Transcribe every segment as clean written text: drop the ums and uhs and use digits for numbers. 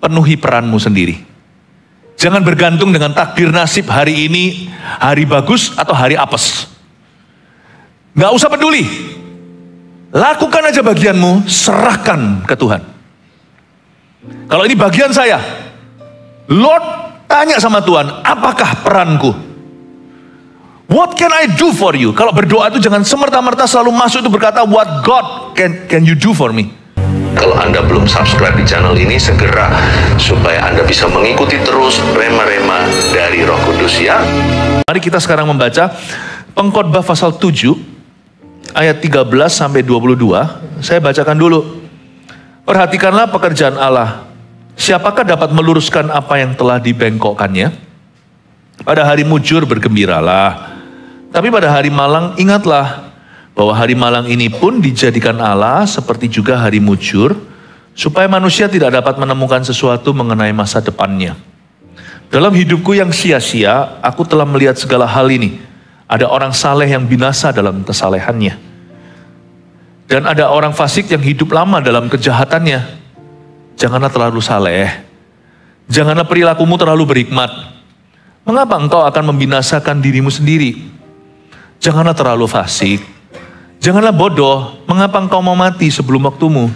penuhi peranmu sendiri. Jangan bergantung dengan takdir nasib hari ini, hari bagus atau hari apes. Gak usah peduli. Lakukan aja bagianmu, serahkan ke Tuhan. Kalau ini bagian saya, Lord, tanya sama Tuhan, apakah peranku? What can I do for you? Kalau berdoa itu jangan semerta-merta selalu masuk itu berkata, what God can you do for me? Kalau Anda belum subscribe di channel ini, segera supaya Anda bisa mengikuti terus rema-rema dari Roh Kudus ya. Mari kita sekarang membaca Pengkhotbah pasal 7 ayat 13 sampai 22. Saya bacakan dulu. Perhatikanlah pekerjaan Allah. Siapakah dapat meluruskan apa yang telah dibengkokkannya? Pada hari mujur bergembiralah. Tapi pada hari malang ingatlah bahwa hari malang ini pun dijadikan Allah seperti juga hari mujur, supaya manusia tidak dapat menemukan sesuatu mengenai masa depannya. Dalam hidupku yang sia-sia, aku telah melihat segala hal ini. Ada orang saleh yang binasa dalam kesalehannya. Dan ada orang fasik yang hidup lama dalam kejahatannya. Janganlah terlalu saleh. Janganlah perilakumu terlalu berhikmat. Mengapa engkau akan membinasakan dirimu sendiri? Janganlah terlalu fasik. Janganlah bodoh, mengapa engkau mau mati sebelum waktumu?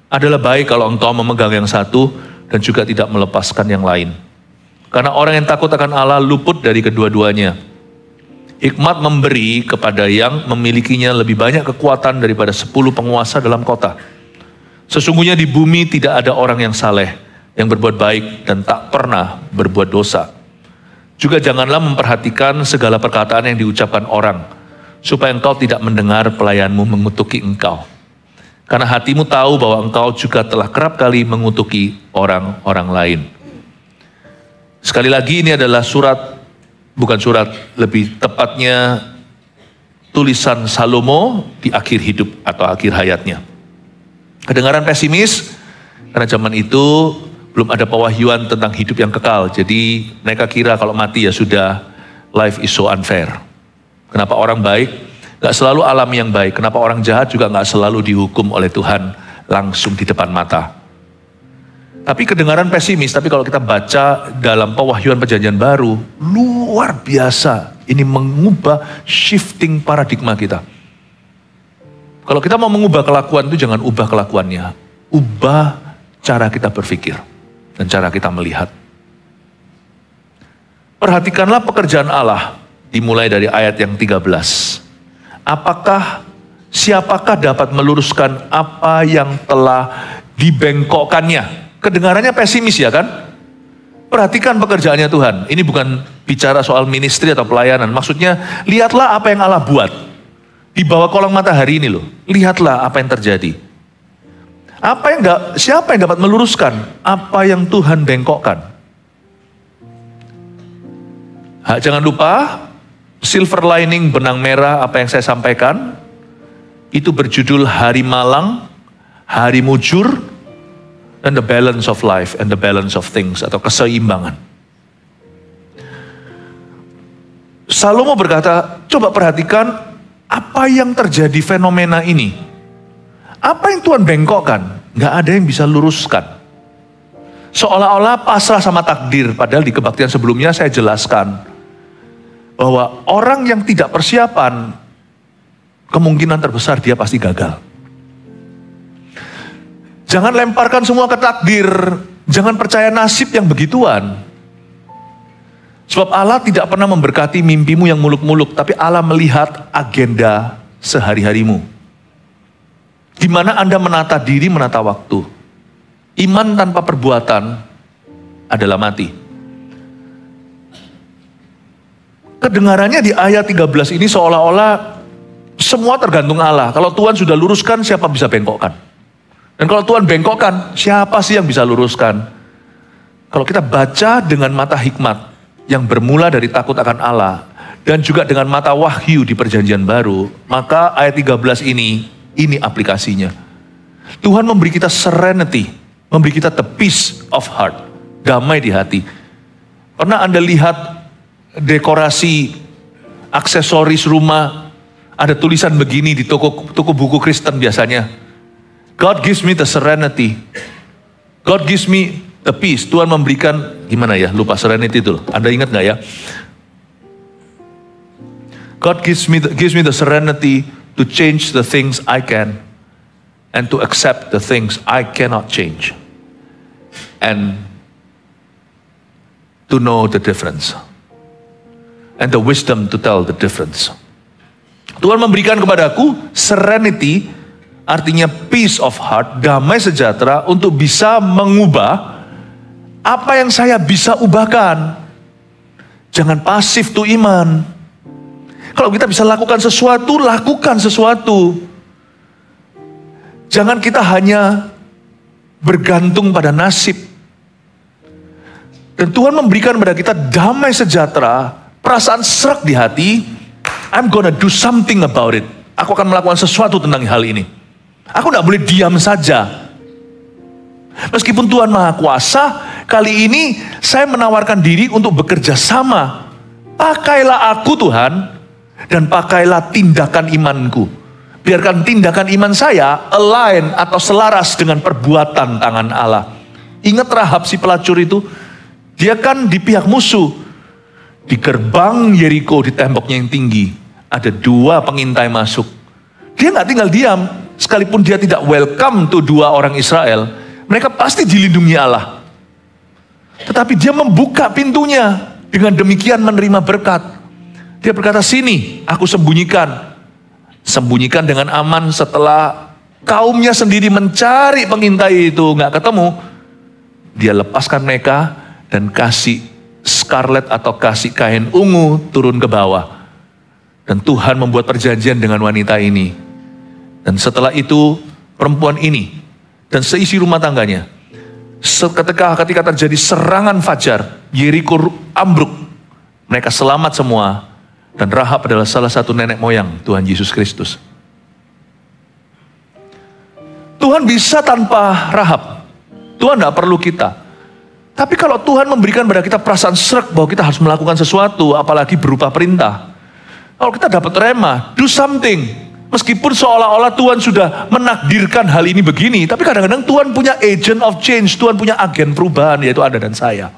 Adalah baik kalau engkau memegang yang satu dan juga tidak melepaskan yang lain. Karena orang yang takut akan Allah luput dari kedua-duanya. Hikmat memberi kepada yang memilikinya lebih banyak kekuatan daripada 10 penguasa dalam kota. Sesungguhnya di bumi tidak ada orang yang saleh, yang berbuat baik dan tak pernah berbuat dosa. Juga janganlah memperhatikan segala perkataan yang diucapkan orang, supaya engkau tidak mendengar pelayanmu mengutuki engkau. Karena hatimu tahu bahwa engkau juga telah kerap kali mengutuki orang-orang lain. Sekali lagi ini adalah lebih tepatnya tulisan Salomo di akhir hidup atau akhir hayatnya. Kedengaran pesimis, karena zaman itu belum ada pewahyuan tentang hidup yang kekal. Jadi mereka kira kalau mati ya sudah, life is so unfair. Kenapa orang baik gak selalu alami yang baik? Kenapa orang jahat juga gak selalu dihukum oleh Tuhan langsung di depan mata? Tapi kedengaran pesimis, tapi kalau kita baca dalam pewahyuan perjanjian baru, luar biasa. Ini mengubah shifting paradigma kita. Kalau kita mau mengubah kelakuan itu jangan ubah kelakuannya. Ubah cara kita berpikir dan cara kita melihat. Perhatikanlah pekerjaan Allah. Dimulai dari ayat yang 13. Siapakah dapat meluruskan apa yang telah dibengkokkannya? Kedengarannya pesimis ya kan? Perhatikan pekerjaannya Tuhan. Ini bukan bicara soal ministry atau pelayanan. Maksudnya lihatlah apa yang Allah buat. Di bawah kolong matahari ini loh. Lihatlah apa yang terjadi. Siapa yang dapat meluruskan apa yang Tuhan bengkokkan? Jangan lupa silver lining benang merah apa yang saya sampaikan itu berjudul hari malang, hari mujur, dan the balance of life and the balance of things atau keseimbangan. Salomo berkata, coba perhatikan apa yang terjadi fenomena ini. Apa yang Tuhan bengkokkan, gak ada yang bisa luruskan. Seolah-olah pasrah sama takdir, padahal di kebaktian sebelumnya saya jelaskan bahwa orang yang tidak persiapan, kemungkinan terbesar dia pasti gagal. Jangan lemparkan semua ke takdir, jangan percaya nasib yang begituan. Sebab Allah tidak pernah memberkati mimpimu yang muluk-muluk, tapi Allah melihat agenda sehari-harimu. Di mana Anda menata diri, menata waktu. Iman tanpa perbuatan adalah mati. Kedengarannya di ayat 13 ini seolah-olah semua tergantung Allah. Kalau Tuhan sudah luruskan, siapa bisa bengkokkan? Dan kalau Tuhan bengkokkan, siapa sih yang bisa luruskan? Kalau kita baca dengan mata hikmat yang bermula dari takut akan Allah dan juga dengan mata wahyu di perjanjian baru, maka ayat 13 ini aplikasinya. Tuhan memberi kita serenity, memberi kita the peace of heart, damai di hati. Pernah Anda lihat dekorasi aksesoris rumah, ada tulisan begini di toko buku Kristen biasanya. God gives me the serenity. God gives me the peace. Tuhan memberikan, gimana ya, lupa serenity itu loh. Anda ingat gak ya? God gives me the serenity to change the things I can and to accept the things I cannot change. And to know the difference. And the wisdom to tell the difference. Tuhan memberikan kepadaku serenity, artinya peace of heart, damai sejahtera, untuk bisa mengubah apa yang saya bisa ubahkan. Jangan pasif tuh iman. Kalau kita bisa lakukan sesuatu, lakukan sesuatu. Jangan kita hanya bergantung pada nasib. Dan Tuhan memberikan kepada kita damai sejahtera, perasaan serak di hati. I'm gonna do something about it. Aku akan melakukan sesuatu tentang hal ini. Aku tidak boleh diam saja. Meskipun Tuhan Maha Kuasa, kali ini saya menawarkan diri untuk bekerja sama. Pakailah aku Tuhan, dan pakailah tindakan imanku. Biarkan tindakan iman saya align atau selaras dengan perbuatan tangan Allah. Ingat Rahab si pelacur itu, dia kan di pihak musuh. Di gerbang Yeriko, di temboknya yang tinggi, ada 2 pengintai masuk. Dia nggak tinggal diam, sekalipun dia tidak welcome tuh 2 orang Israel, mereka pasti dilindungi Allah. Tetapi dia membuka pintunya, dengan demikian menerima berkat. Dia berkata, sini aku sembunyikan. Sembunyikan dengan aman. Setelah kaumnya sendiri mencari pengintai itu nggak ketemu, dia lepaskan mereka dan kasih scarlet atau kasih kain ungu turun ke bawah. Dan Tuhan membuat perjanjian dengan wanita ini. Dan setelah itu perempuan ini dan seisi rumah tangganya, ketika terjadi serangan fajar, Yeriko ambruk, mereka selamat semua. Dan Rahab adalah salah satu nenek moyang Tuhan Yesus Kristus. Tuhan bisa tanpa Rahab. Tuhan tidak perlu kita. Tapi kalau Tuhan memberikan pada kita perasaan serak bahwa kita harus melakukan sesuatu, apalagi berupa perintah. Kalau kita dapat rema, do something. Meskipun seolah-olah Tuhan sudah menakdirkan hal ini begini, tapi kadang-kadang Tuhan punya agent of change, Tuhan punya agen perubahan, yaitu Anda dan saya.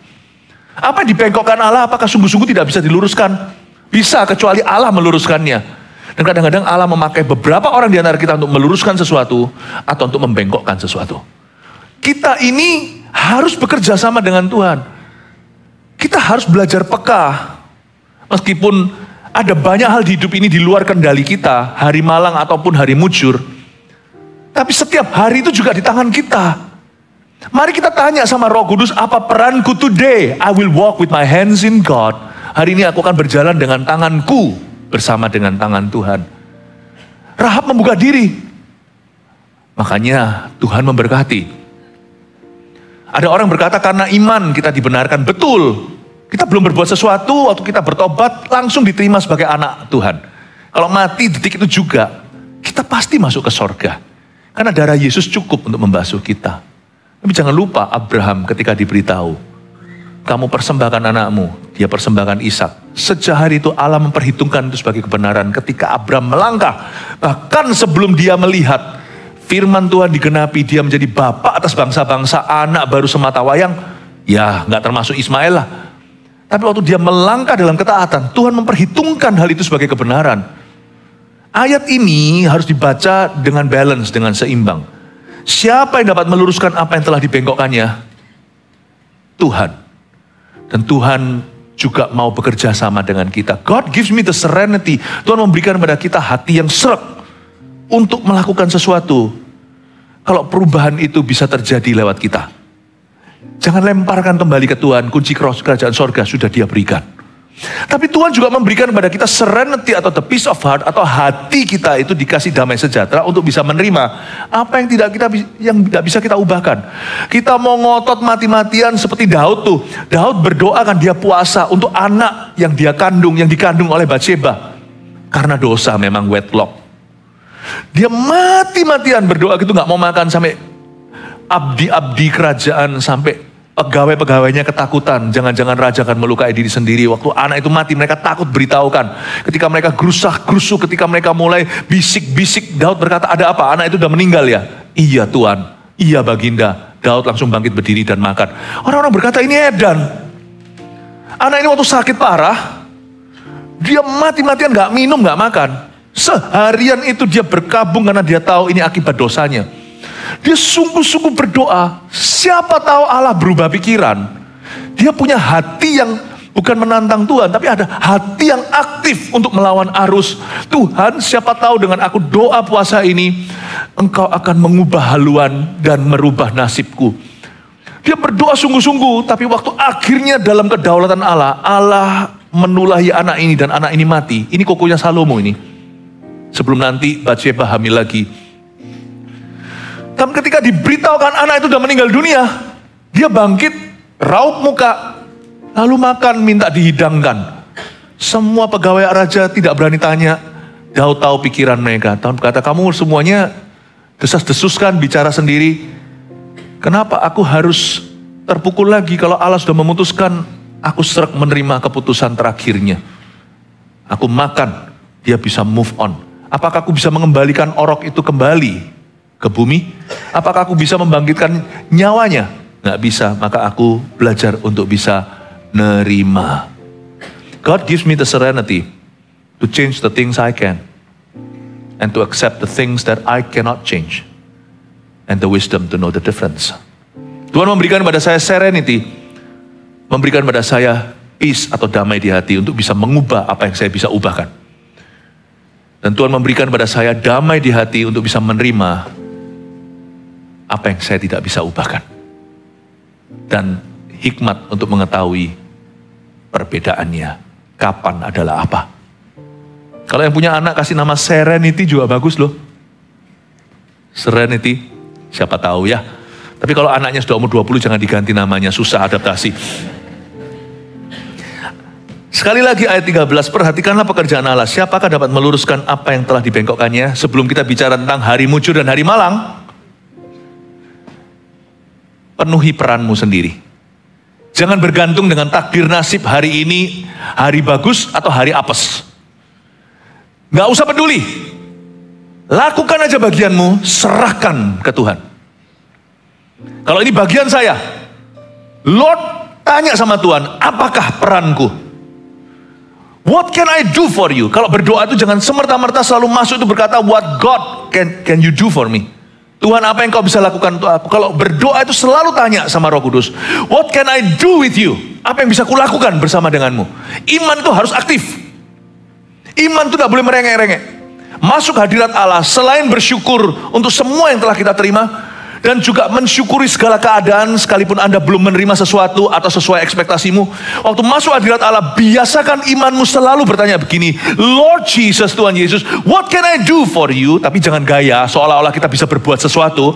Apa yang dibengkokkan Allah, apakah sungguh-sungguh tidak bisa diluruskan? Bisa, kecuali Allah meluruskannya. Dan kadang-kadang Allah memakai beberapa orang di antara kita untuk meluruskan sesuatu atau untuk membengkokkan sesuatu. Kita ini harus bekerja sama dengan Tuhan. Kita harus belajar peka. Meskipun ada banyak hal di hidup ini di luar kendali kita, hari malang ataupun hari mujur. Tapi setiap hari itu juga di tangan kita. Mari kita tanya sama Roh Kudus, apa peranku today? I will walk with my hands in God. Hari ini aku akan berjalan dengan tanganku bersama dengan tangan Tuhan. Rahab membuka diri. Makanya Tuhan memberkati. Ada orang berkata karena iman kita dibenarkan. Betul. Kita belum berbuat sesuatu, waktu kita bertobat langsung diterima sebagai anak Tuhan. Kalau mati detik itu juga, kita pasti masuk ke sorga. Karena darah Yesus cukup untuk membasuh kita. Tapi jangan lupa Abraham ketika diberitahu, kamu persembahkan anakmu, dia persembahkan Ishak. Sejak hari itu Allah memperhitungkan itu sebagai kebenaran. Ketika Abraham melangkah, bahkan sebelum dia melihat firman Tuhan digenapi, dia menjadi bapak atas bangsa-bangsa, anak baru semata wayang. Ya, nggak termasuk Ismail lah. Tapi waktu dia melangkah dalam ketaatan, Tuhan memperhitungkan hal itu sebagai kebenaran. Ayat ini harus dibaca dengan balance, dengan seimbang. Siapa yang dapat meluruskan apa yang telah dibengkokkannya? Tuhan. Dan Tuhan juga mau bekerja sama dengan kita. God gives me the serenity. Tuhan memberikan kepada kita hati yang serak untuk melakukan sesuatu. Kalau perubahan itu bisa terjadi lewat kita. Jangan lemparkan kembali ke Tuhan. Kunci kerajaan sorga sudah Dia berikan. Tapi Tuhan juga memberikan kepada kita serenity atau the peace of heart, atau hati kita itu dikasih damai sejahtera untuk bisa menerima apa yang tidak bisa kita ubahkan. Kita mau ngotot mati-matian seperti Daud tuh. Daud berdoa kan, dia puasa untuk anak yang dia kandung, yang dikandung oleh Batsheba. Karena dosa memang wedlock. Dia mati-matian berdoa gitu, nggak mau makan, sampai abdi-abdi kerajaan, sampai pegawai-pegawainya ketakutan. Jangan-jangan raja akan melukai diri sendiri. Waktu anak itu mati, mereka takut beritahukan. Ketika mereka gerusah-gerusu, ketika mereka mulai bisik-bisik, Daud berkata, ada apa? Anak itu udah meninggal ya? Iya Tuhan, iya Baginda. Daud langsung bangkit berdiri dan makan. Orang-orang berkata ini edan. Anak ini waktu sakit parah, dia mati-matian gak minum, gak makan. Seharian itu dia berkabung karena dia tahu ini akibat dosanya. Dia sungguh-sungguh berdoa. Siapa tahu Allah berubah pikiran. Dia punya hati yang bukan menantang Tuhan, tapi ada hati yang aktif untuk melawan arus. Tuhan, siapa tahu dengan aku doa puasa ini, Engkau akan mengubah haluan dan merubah nasibku. Dia berdoa sungguh-sungguh, tapi waktu akhirnya dalam kedaulatan Allah, Allah menulahi anak ini dan anak ini mati. Ini kokonya Salomo ini. Sebelum nanti Batsheba hamil lagi. Dan ketika diberitahukan anak itu sudah meninggal dunia, dia bangkit, raup muka, lalu makan, minta dihidangkan. Semua pegawai raja tidak berani tanya. Daud tahu pikiran mereka. Daud berkata, kamu semuanya desas-desus kan, bicara sendiri. Kenapa aku harus terpukul lagi kalau Allah sudah memutuskan aku serak menerima keputusan terakhirnya. Aku makan, dia bisa move on. Apakah aku bisa mengembalikan orok itu kembali ke bumi? Apakah aku bisa membangkitkan nyawanya? Nggak bisa, maka aku belajar untuk bisa nerima. God gives me the serenity to change the things I can and to accept the things that I cannot change and the wisdom to know the difference. Tuhan memberikan pada saya serenity, memberikan pada saya peace atau damai di hati untuk bisa mengubah apa yang saya bisa ubahkan. Dan Tuhan memberikan pada saya damai di hati untuk bisa menerima apa yang saya tidak bisa ubahkan. Dan hikmat untuk mengetahui perbedaannya, kapan adalah apa. Kalau yang punya anak kasih nama Serenity juga bagus loh. Serenity, siapa tahu ya. Tapi kalau anaknya sudah umur 20 jangan diganti namanya, susah adaptasi. Sekali lagi ayat 13, perhatikanlah pekerjaan Allah. Siapakah dapat meluruskan apa yang telah dibengkokkannya? Sebelum kita bicara tentang hari mujur dan hari malang, penuhi peranmu sendiri. Jangan bergantung dengan takdir nasib hari ini, hari bagus atau hari apes. Gak usah peduli. Lakukan aja bagianmu, serahkan ke Tuhan. Kalau ini bagian saya, Lord tanya sama Tuhan, apakah peranku? What can I do for you? Kalau berdoa itu jangan semerta-merta selalu masuk itu berkata, what God can you do for me? Tuhan, apa yang kau bisa lakukan untuk aku? Kalau berdoa itu selalu tanya sama Roh Kudus, what can I do with you? Apa yang bisa kulakukan bersama denganmu? Iman itu harus aktif. Iman itu tidak boleh merengek-rengek. Masuk hadirat Allah selain bersyukur untuk semua yang telah kita terima, dan juga mensyukuri segala keadaan sekalipun Anda belum menerima sesuatu atau sesuai ekspektasimu. Waktu masuk hadirat Allah, biasakan imanmu selalu bertanya begini, Lord Jesus, Tuhan Yesus, what can I do for you? Tapi jangan gaya seolah-olah kita bisa berbuat sesuatu.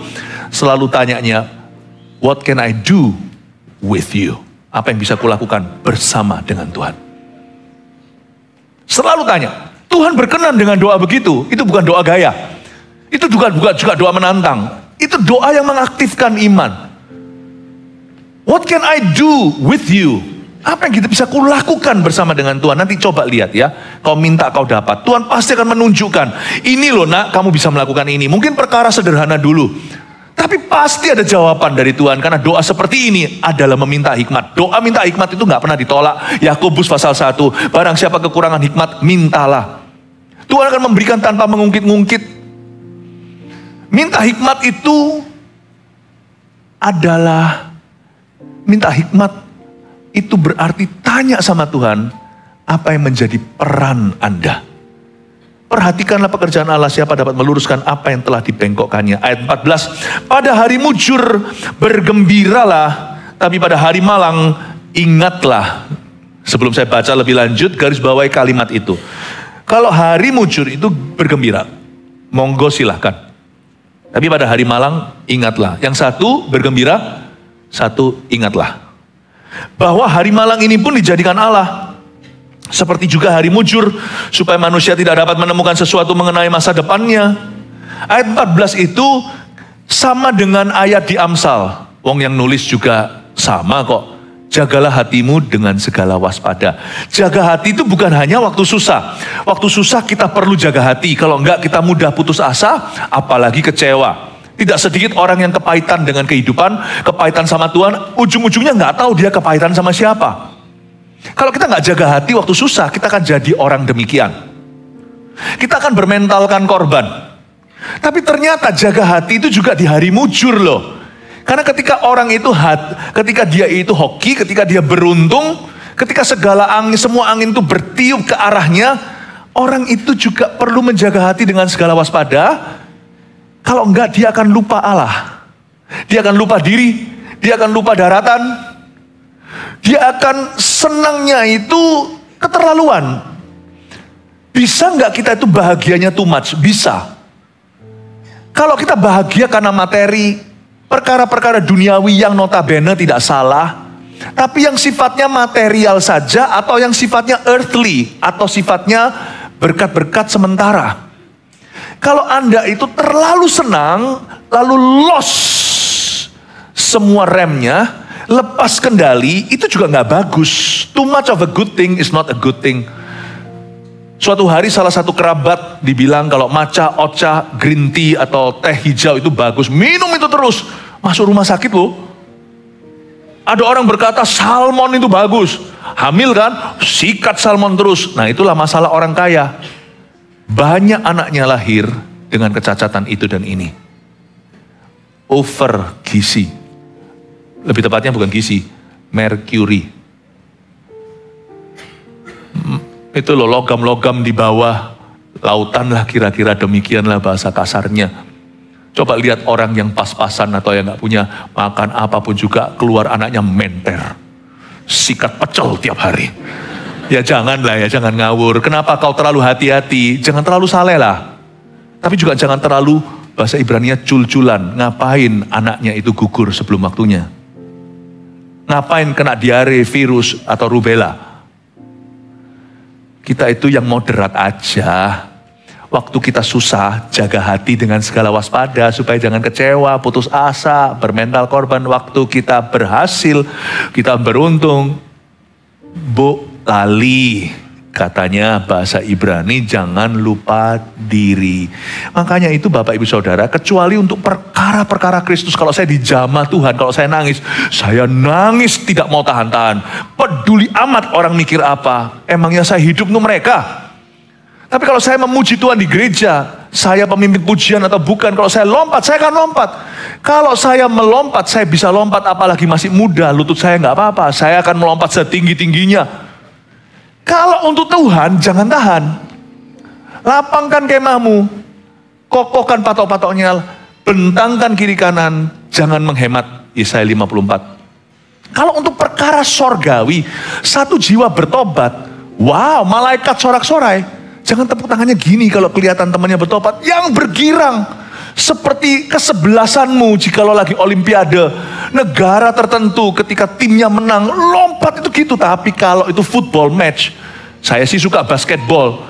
Selalu tanyanya, what can I do with you? Apa yang bisa kulakukan bersama dengan Tuhan? Selalu tanya. Tuhan berkenan dengan doa begitu. Itu bukan doa gaya. Itu juga doa menantang. Itu doa yang mengaktifkan iman. What can I do with you? Apa yang kita bisa kulakukan bersama dengan Tuhan? Nanti coba lihat ya. Kau minta, kau dapat. Tuhan pasti akan menunjukkan. Ini loh nak, kamu bisa melakukan ini. Mungkin perkara sederhana dulu. Tapi pasti ada jawaban dari Tuhan. Karena doa seperti ini adalah meminta hikmat. Doa minta hikmat itu gak pernah ditolak. Yakobus pasal 1. Barang siapa kekurangan hikmat, mintalah. Tuhan akan memberikan tanpa mengungkit-ungkit. Minta hikmat itu adalah, minta hikmat itu berarti tanya sama Tuhan, apa yang menjadi peran Anda. Perhatikanlah pekerjaan Allah, siapa dapat meluruskan apa yang telah dibengkokkannya. Ayat 14, pada hari mujur bergembiralah, tapi pada hari malang ingatlah. Sebelum saya baca lebih lanjut, garis bawahi kalimat itu. Kalau hari mujur itu bergembira, monggo silahkan. Tapi pada hari malang ingatlah. Yang satu bergembira, satu ingatlah. Bahwa hari malang ini pun dijadikan Allah seperti juga hari mujur, supaya manusia tidak dapat menemukan sesuatu mengenai masa depannya. Ayat 14 itu sama dengan ayat di Amsal. Wong yang nulis juga sama kok. Jagalah hatimu dengan segala waspada. Jaga hati itu bukan hanya waktu susah. Waktu susah kita perlu jaga hati. Kalau enggak kita mudah putus asa, apalagi kecewa. Tidak sedikit orang yang kepahitan dengan kehidupan, kepahitan sama Tuhan, ujung-ujungnya nggak tahu dia kepahitan sama siapa. Kalau kita nggak jaga hati waktu susah, kita akan jadi orang demikian. Kita akan bermentalkan korban. Tapi ternyata jaga hati itu juga di hari mujur loh. Karena ketika orang itu ketika dia itu hoki, ketika dia beruntung, ketika semua angin itu bertiup ke arahnya, orang itu juga perlu menjaga hati dengan segala waspada. Kalau enggak, dia akan lupa Allah. Dia akan lupa diri. Dia akan lupa daratan. Dia akan senangnya itu keterlaluan. Bisa enggak kita itu bahagianya too much? Bisa. Kalau kita bahagia karena materi, perkara-perkara duniawi yang notabene tidak salah, tapi yang sifatnya material saja, atau yang sifatnya earthly, atau sifatnya berkat-berkat sementara. Kalau Anda itu terlalu senang, lalu lost semua remnya, lepas kendali, itu juga nggak bagus. Too much of a good thing is not a good thing. Suatu hari salah satu kerabat dibilang kalau matcha, ocha, green tea atau teh hijau itu bagus. Minum itu terus, masuk rumah sakit loh. Ada orang berkata salmon itu bagus. Hamil kan, sikat salmon terus. Nah itulah masalah orang kaya. Banyak anaknya lahir dengan kecacatan itu dan ini. Over gizi. Lebih tepatnya bukan gizi, merkuri. Itu loh logam-logam di bawah lautan lah, kira-kira demikianlah bahasa kasarnya. Coba lihat orang yang pas-pasan atau yang gak punya makan apapun juga, keluar anaknya menter. Sikat pecel tiap hari. Ya janganlah ya, jangan ngawur. Kenapa kau terlalu hati-hati? Jangan terlalu saleh lah. Tapi juga jangan terlalu, bahasa Ibraninya cul-culan. Ngapain anaknya itu gugur sebelum waktunya? Ngapain kena diare, virus, atau rubella? Kita itu yang moderat aja. Waktu kita susah, jaga hati dengan segala waspada supaya jangan kecewa, putus asa, bermental korban. Waktu kita berhasil, kita beruntung, lali, katanya bahasa Ibrani, jangan lupa diri. Makanya itu Bapak Ibu Saudara, kecuali untuk perkara-perkara Kristus, kalau saya dijamah Tuhan, kalau saya nangis tidak mau tahan-tahan. Peduli amat orang mikir apa, emangnya saya hidup untuk mereka. Tapi kalau saya memuji Tuhan di gereja, saya pemimpin pujian atau bukan, kalau saya lompat, saya akan lompat. Kalau saya melompat, saya bisa lompat, apalagi masih muda, lutut saya nggak apa-apa, saya akan melompat setinggi-tingginya. Kalau untuk Tuhan, jangan tahan. Lapangkan kemahmu, kokohkan patok-patoknya, bentangkan kiri kanan, jangan menghemat. Yesaya 54. Kalau untuk perkara sorgawi, satu jiwa bertobat, wow, malaikat sorak-sorai. Jangan tepuk tangannya gini kalau kelihatan temannya bertobat. Yang bergirang seperti kesebelasanmu jikalau lagi olimpiade. Negara tertentu ketika timnya menang, lompat itu gitu. Tapi kalau itu football match, saya sih suka basketball.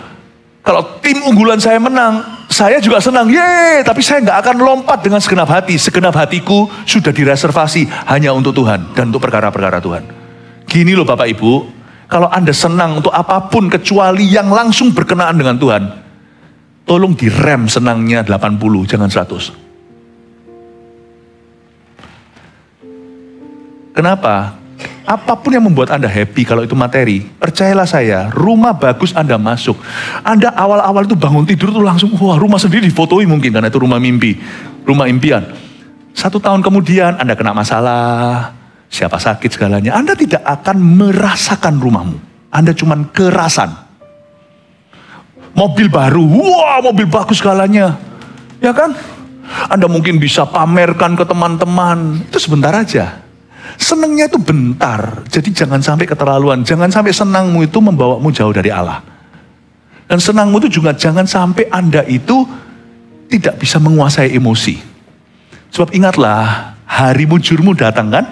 Kalau tim unggulan saya menang, saya juga senang. Yeay, tapi saya nggak akan lompat dengan segenap hati. Segenap hatiku sudah direservasi hanya untuk Tuhan dan untuk perkara-perkara Tuhan. Gini loh Bapak Ibu. Kalau Anda senang untuk apapun kecuali yang langsung berkenaan dengan Tuhan, tolong direm senangnya 80, jangan 100. Kenapa? Apapun yang membuat Anda happy kalau itu materi, percayalah saya, rumah bagus Anda masuk. Anda awal-awal itu bangun tidur tuh langsung, wah rumah sendiri difotoi mungkin karena itu rumah mimpi, rumah impian. 1 tahun kemudian Anda kena masalah, siapa sakit segalanya, Anda tidak akan merasakan rumahmu. Anda cuman kerasan. Mobil baru, wah mobil bagus segalanya. Ya kan? Anda mungkin bisa pamerkan ke teman-teman. Itu sebentar aja. Senangnya itu bentar. Jadi jangan sampai keterlaluan. Jangan sampai senangmu itu membawamu jauh dari Allah. Dan senangmu itu juga jangan sampai Anda itu tidak bisa menguasai emosi. Sebab ingatlah, hari mujurmu datang kan?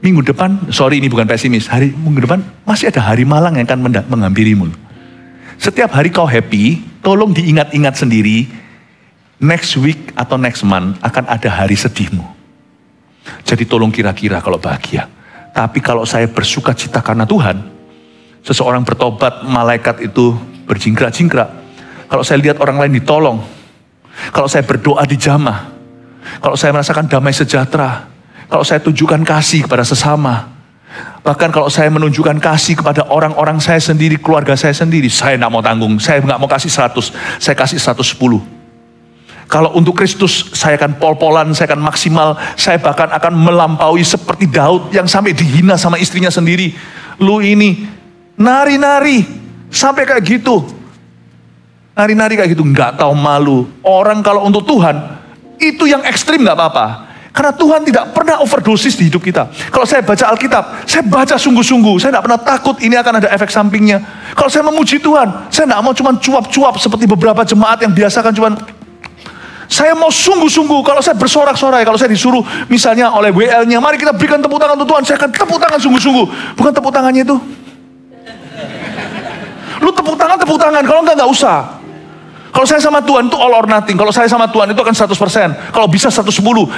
Minggu depan, sorry ini bukan pesimis, minggu depan masih ada hari malang yang akan menghampirimu. Setiap hari kau happy, tolong diingat-ingat sendiri, next week atau next month akan ada hari sedihmu. Jadi tolong kira-kira kalau bahagia. Tapi kalau saya bersuka cita karena Tuhan, seseorang bertobat, malaikat itu berjingkrak-jingkrak. Kalau saya lihat orang lain ditolong, kalau saya berdoa dijamah, Kalau saya merasakan damai sejahtera. Kalau saya tunjukkan kasih kepada sesama. Bahkan kalau saya menunjukkan kasih kepada orang-orang saya sendiri, keluarga saya sendiri, saya tidak mau tanggung. Saya nggak mau kasih 100, saya kasih 110. Kalau untuk Kristus, saya akan pol-polan, saya akan maksimal. Saya bahkan akan melampaui seperti Daud yang sampai dihina sama istrinya sendiri. Lu ini, nari-nari, sampai kayak gitu. Nari-nari kayak gitu, nggak tahu malu. Orang kalau untuk Tuhan, itu yang ekstrim nggak apa-apa. Karena Tuhan tidak pernah overdosis di hidup kita. Kalau saya baca Alkitab, saya baca sungguh-sungguh. Saya tidak pernah takut ini akan ada efek sampingnya. Kalau saya memuji Tuhan, saya tidak mau cuma cuap-cuap seperti beberapa jemaat yang biasa kan cuma. Saya mau sungguh-sungguh. Kalau saya bersorak-sorai, kalau saya disuruh misalnya oleh WL-nya, mari kita berikan tepuk tangan untuk Tuhan. Saya akan tepuk tangan sungguh-sungguh. Bukan tepuk tangannya itu. Lu tepuk tangan, kalau enggak usah. Kalau saya sama Tuhan itu all or nothing. Kalau saya sama Tuhan itu akan 100%. Kalau bisa 110.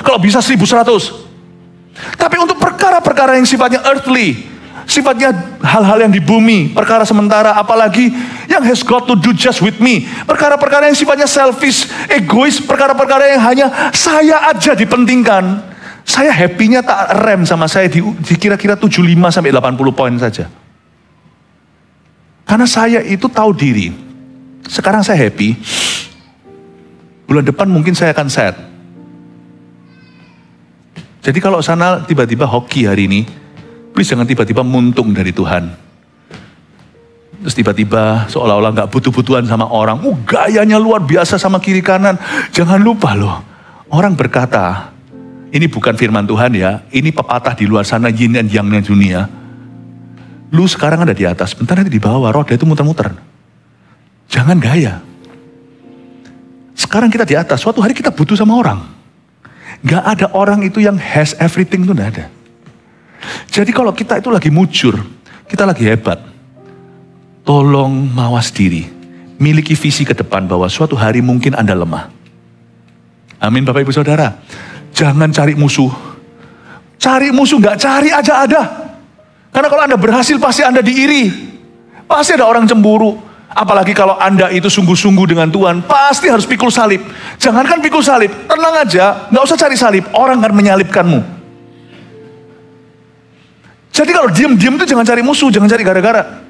Kalau bisa 1100. Tapi untuk perkara-perkara yang sifatnya earthly, sifatnya hal-hal yang di bumi, perkara sementara, apalagi yang has got to do just with me. Perkara-perkara yang sifatnya selfish, egois, perkara-perkara yang hanya saya aja dipentingkan. Saya happy-nya tak rem sama saya di kira-kira 75 sampai 80 poin saja. Karena saya itu tahu diri. Sekarang saya happy, bulan depan mungkin saya akan sad. Jadi kalau sana tiba-tiba hoki hari ini, please jangan tiba-tiba muntung dari Tuhan. Terus tiba-tiba seolah-olah gak butuh-butuhan sama orang. Gayanya luar biasa sama kiri kanan. Jangan lupa loh, orang berkata, ini bukan firman Tuhan ya, ini pepatah di luar sana, yin dan yang dunia. Lu sekarang ada di atas, bentar nanti di bawah, roda itu muter-muter. Jangan gaya. Sekarang kita di atas, suatu hari kita butuh sama orang. Gak ada orang itu yang has everything, itu gak ada. Jadi kalau kita itu lagi mujur, kita lagi hebat, tolong mawas diri. Miliki visi ke depan bahwa suatu hari mungkin Anda lemah. Amin Bapak Ibu Saudara. Jangan cari musuh. Cari musuh gak cari aja ada. Karena kalau Anda berhasil pasti Anda diiri. Pasti ada orang cemburu. Apalagi kalau Anda itu sungguh-sungguh dengan Tuhan, pasti harus pikul salib. Jangankan pikul salib, tenang aja, nggak usah cari salib, orang akan menyalibkanmu. Jadi kalau diam-diam itu jangan cari musuh, jangan cari gara-gara.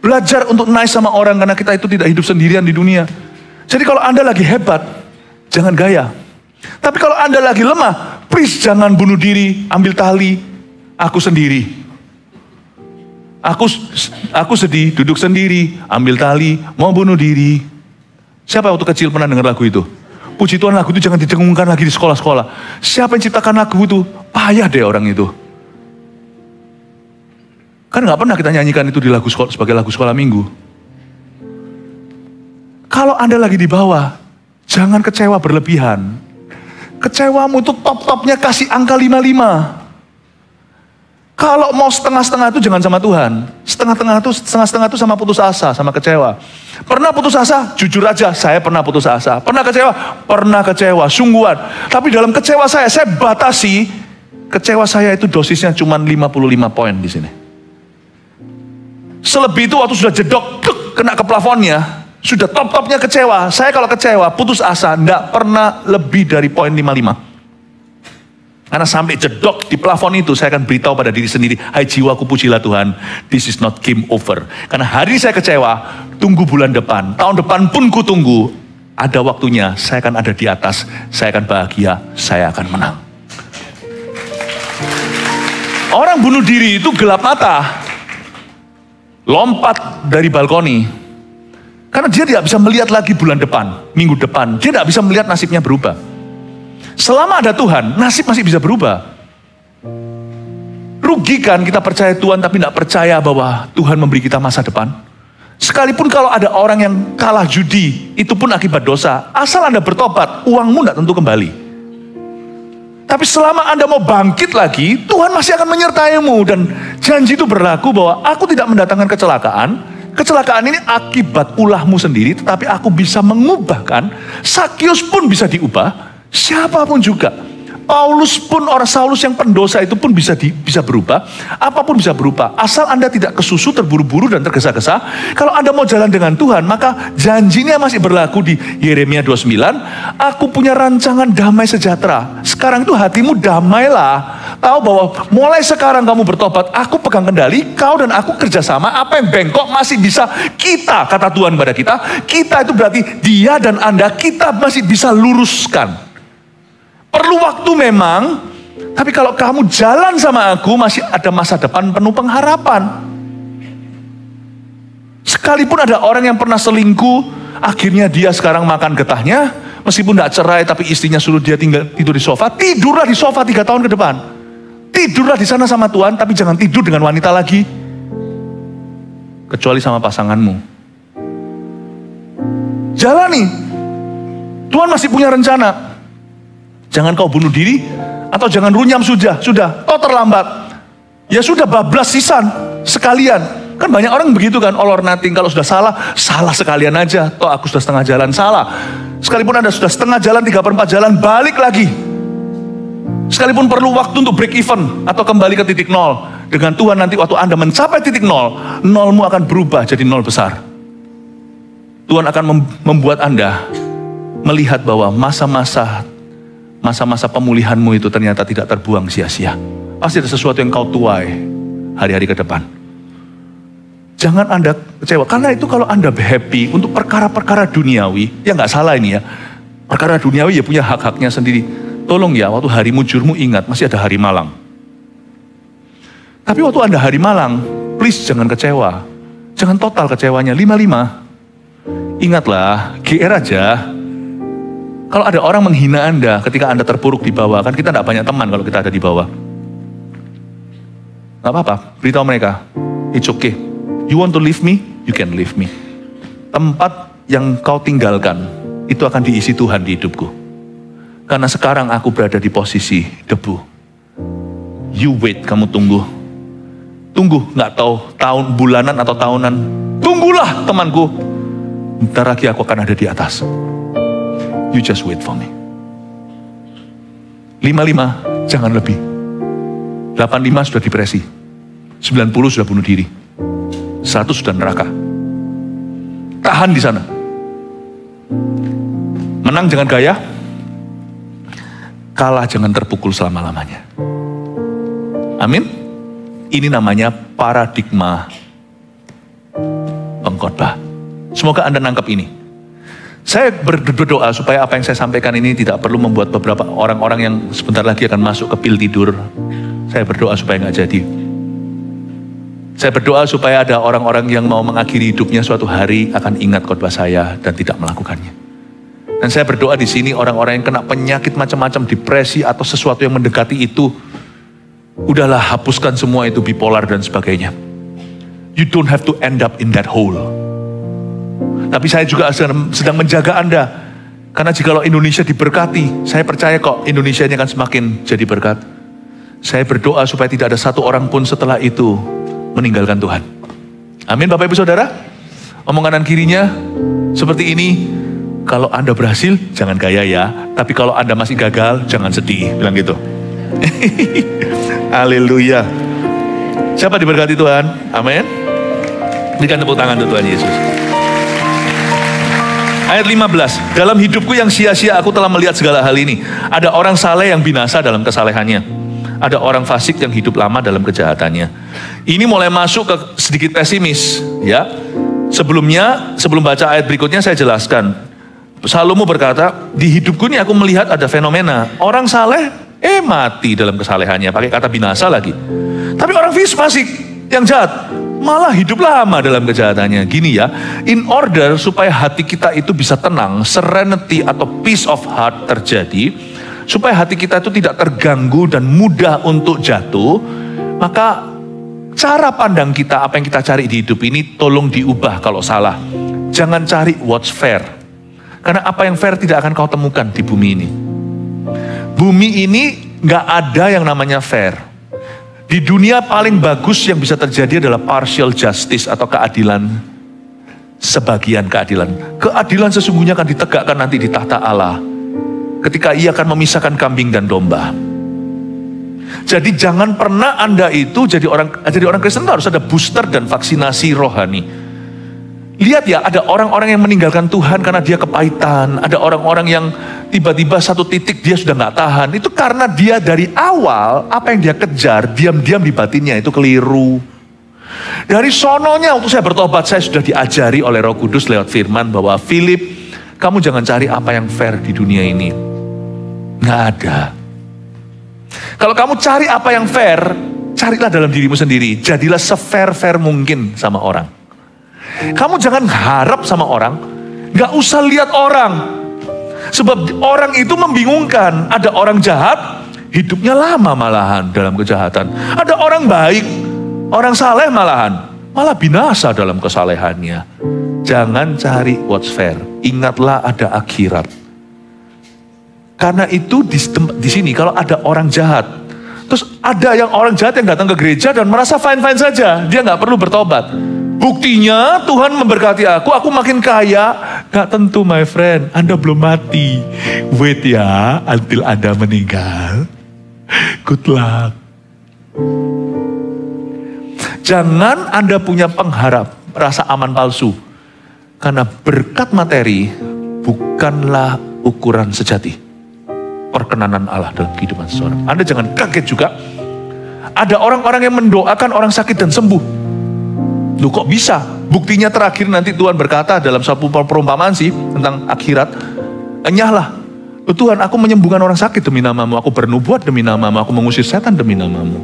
Belajar untuk nice sama orang, karena kita itu tidak hidup sendirian di dunia. Jadi kalau Anda lagi hebat, jangan gaya. Tapi kalau Anda lagi lemah, please jangan bunuh diri, ambil tali, aku sendiri. Aku sedih, duduk sendiri, ambil tali, mau bunuh diri. Siapa waktu kecil pernah dengar lagu itu? Puji Tuhan, lagu itu jangan didengungkan lagi di sekolah-sekolah. Siapa yang ciptakan lagu itu? Payah deh orang itu. Kan gak pernah kita nyanyikan itu di lagu sekolah, sebagai lagu sekolah minggu. Kalau Anda lagi di bawah, jangan kecewa berlebihan. Kecewamu itu top-topnya kasih angka 55. Kalau mau setengah-setengah itu jangan sama Tuhan. Setengah-setengah itu sama putus asa, sama kecewa. Pernah putus asa? Jujur aja, saya pernah putus asa. Pernah kecewa? Pernah kecewa, sungguhan. Tapi dalam kecewa saya batasi. Kecewa saya itu dosisnya cuma 55 poin di sini. Selebih itu waktu sudah jedok, kena ke plafonnya, sudah top-topnya kecewa. Saya kalau kecewa, putus asa, enggak pernah lebih dari poin 55. Karena sampai jedok di plafon itu, saya akan beritahu pada diri sendiri, hai jiwaku pujilah Tuhan, this is not game over. Karena hari saya kecewa, tunggu bulan depan, tahun depan pun ku tunggu, ada waktunya, saya akan ada di atas, saya akan bahagia, saya akan menang. Orang bunuh diri itu gelap mata, lompat dari balkoni, karena dia tidak bisa melihat lagi bulan depan, minggu depan, dia tidak bisa melihat nasibnya berubah. Selama ada Tuhan, nasib masih bisa berubah. Rugi kan kita percaya Tuhan tapi tidak percaya bahwa Tuhan memberi kita masa depan. Sekalipun kalau ada orang yang kalah judi, itu pun akibat dosa. Asal Anda bertobat, uangmu tidak tentu kembali. Tapi selama Anda mau bangkit lagi, Tuhan masih akan menyertaimu. Dan janji itu berlaku bahwa aku tidak mendatangkan kecelakaan. Kecelakaan ini akibat ulahmu sendiri, tetapi aku bisa mengubahkan. Sakyus pun bisa diubah. Siapapun juga, Paulus pun, orang Saulus yang pendosa itu pun bisa berubah. Apapun bisa berubah. Asal Anda tidak kesusu, terburu-buru dan tergesa-gesa. Kalau Anda mau jalan dengan Tuhan, maka janjinya masih berlaku di Yeremia 29. Aku punya rancangan damai sejahtera. Sekarang itu hatimu damailah. Tahu bahwa mulai sekarang kamu bertobat, aku pegang kendali, kau dan aku kerjasama. Apa yang bengkok masih bisa kita, kata Tuhan pada kita. Kita itu berarti dia dan Anda, kita masih bisa luruskan. Perlu waktu memang, tapi kalau kamu jalan sama aku, masih ada masa depan penuh pengharapan. Sekalipun ada orang yang pernah selingkuh, akhirnya dia sekarang makan getahnya, meskipun tidak cerai, tapi istrinya suruh dia tidur di sofa, tidurlah di sofa 3 tahun ke depan. Tidurlah di sana sama Tuhan, tapi jangan tidur dengan wanita lagi. Kecuali sama pasanganmu. Jalani. Tuhan masih punya rencana. Jangan kau bunuh diri, atau jangan runyam sudah, kau terlambat. Ya sudah, bablas sisan, sekalian. Kan banyak orang begitu kan, all or nothing. Kalau sudah salah sekalian aja. Toh aku sudah setengah jalan, salah. Sekalipun Anda sudah setengah jalan, 3/4 jalan, balik lagi. Sekalipun perlu waktu untuk break even, atau kembali ke titik nol. Dengan Tuhan nanti waktu Anda mencapai titik nol, nolmu akan berubah jadi nol besar. Tuhan akan membuat Anda melihat bahwa masa-masa pemulihanmu itu ternyata tidak terbuang sia-sia. Pasti ada sesuatu yang kau tuai hari-hari ke depan. Jangan Anda kecewa, karena itu kalau Anda happy untuk perkara-perkara duniawi, ya nggak salah ini ya. Perkara duniawi ya punya hak-haknya sendiri. Tolong ya, waktu hari mujurmu ingat, masih ada hari malang. Tapi waktu Anda hari malang, please jangan kecewa. Jangan total kecewanya, 55. Ingatlah, GR aja. Kalau ada orang menghina Anda ketika Anda terpuruk di bawah, kan kita tidak banyak teman kalau kita ada di bawah. Gak apa-apa, beritahu mereka, it's okay. You want to leave me? You can leave me. Tempat yang kau tinggalkan, itu akan diisi Tuhan di hidupku. Karena sekarang aku berada di posisi debu. You wait, kamu tunggu. Tunggu, gak tahu tahun, bulanan atau tahunan. Tunggulah temanku. Bentar lagi aku akan ada di atas. You just wait for me. 55, jangan lebih. 85 sudah depresi. 90 sudah bunuh diri. 100 sudah neraka. Tahan di sana. Menang jangan gaya. Kalah jangan terpukul selama-lamanya. Amin. Ini namanya paradigma pengkhotbah. Semoga Anda nangkep ini. Saya berdoa supaya apa yang saya sampaikan ini tidak perlu membuat beberapa orang-orang yang sebentar lagi akan masuk ke pil tidur. Saya berdoa supaya nggak jadi. Saya berdoa supaya ada orang-orang yang mau mengakhiri hidupnya suatu hari akan ingat khotbah saya dan tidak melakukannya. Dan saya berdoa di sini orang-orang yang kena penyakit macam-macam, depresi atau sesuatu yang mendekati itu, udahlah hapuskan semua itu, bipolar dan sebagainya. You don't have to end up in that hole. Tapi saya juga sedang menjaga Anda. Karena jikalau Indonesia diberkati, saya percaya kok Indonesia ini akan semakin jadi berkat. Saya berdoa supaya tidak ada satu orang pun setelah itu meninggalkan Tuhan. Amin Bapak Ibu Saudara. Omong kanan kirinya seperti ini. Kalau Anda berhasil, jangan gaya ya. Tapi kalau Anda masih gagal, jangan sedih. Bilang gitu. Haleluya. Siapa diberkati Tuhan? Amin. Berikan tepuk tangan untuk Tuhan Yesus. Ayat 15, dalam hidupku yang sia-sia aku telah melihat segala hal ini. Ada orang saleh yang binasa dalam kesalehannya. Ada orang fasik yang hidup lama dalam kejahatannya. Ini mulai masuk ke sedikit pesimis, ya. Sebelum baca ayat berikutnya saya jelaskan. Salomo berkata, di hidupku ini aku melihat ada fenomena. Orang saleh, mati dalam kesalehannya. Pakai kata binasa lagi. Tapi orang fasik yang jahat, malah hidup lama dalam kejahatannya. Gini ya, in order supaya hati kita itu bisa tenang, serenity atau peace of heart terjadi, supaya hati kita itu tidak terganggu dan mudah untuk jatuh, maka cara pandang kita, apa yang kita cari di hidup ini, tolong diubah kalau salah. Jangan cari what's fair. Karena apa yang fair tidak akan kau temukan di bumi ini. Bumi ini gak ada yang namanya fair. Di dunia paling bagus yang bisa terjadi adalah partial justice atau keadilan. Sebagian keadilan. Keadilan sesungguhnya akan ditegakkan nanti di tahta Allah. ketika ia akan memisahkan kambing dan domba. Jadi jangan pernah Anda itu jadi orang Kristen itu harus ada booster dan vaksinasi rohani. Lihat ya, ada orang-orang yang meninggalkan Tuhan karena dia kepahitan. Ada orang-orang yang tiba-tiba satu titik dia sudah nggak tahan. Itu karena dia dari awal apa yang dia kejar diam-diam di batinnya itu keliru. Dari sononya waktu saya bertobat, saya sudah diajari oleh Roh Kudus lewat firman bahwa Philip, kamu jangan cari apa yang fair di dunia ini. Nggak ada. Kalau kamu cari apa yang fair, carilah dalam dirimu sendiri. Jadilah se-fair-fair mungkin sama orang. Kamu jangan harap sama orang, nggak usah lihat orang. Sebab orang itu membingungkan. Ada orang jahat, hidupnya lama malahan dalam kejahatan. Ada orang baik, orang saleh malah binasa dalam kesalehannya. Jangan cari what's fair. Ingatlah ada akhirat. Karena itu di sini kalau ada orang jahat, terus ada orang jahat yang datang ke gereja dan merasa fine-fine saja, dia nggak perlu bertobat. Buktinya Tuhan memberkati aku makin kaya. Gak tentu my friend, Anda belum mati. Wait ya, until Anda meninggal. Good luck. Jangan Anda punya pengharap, rasa aman palsu. Karena berkat materi bukanlah ukuran sejati perkenanan Allah dalam kehidupan seseorang. Anda jangan kaget juga. Ada orang-orang yang mendoakan orang sakit dan sembuh. Loh kok bisa? Buktinya terakhir nanti Tuhan berkata dalam satu perumpamaan sih tentang akhirat. Enyahlah. Loh Tuhan, aku menyembuhkan orang sakit demi namamu. Aku bernubuat demi namamu. Aku mengusir setan demi namamu.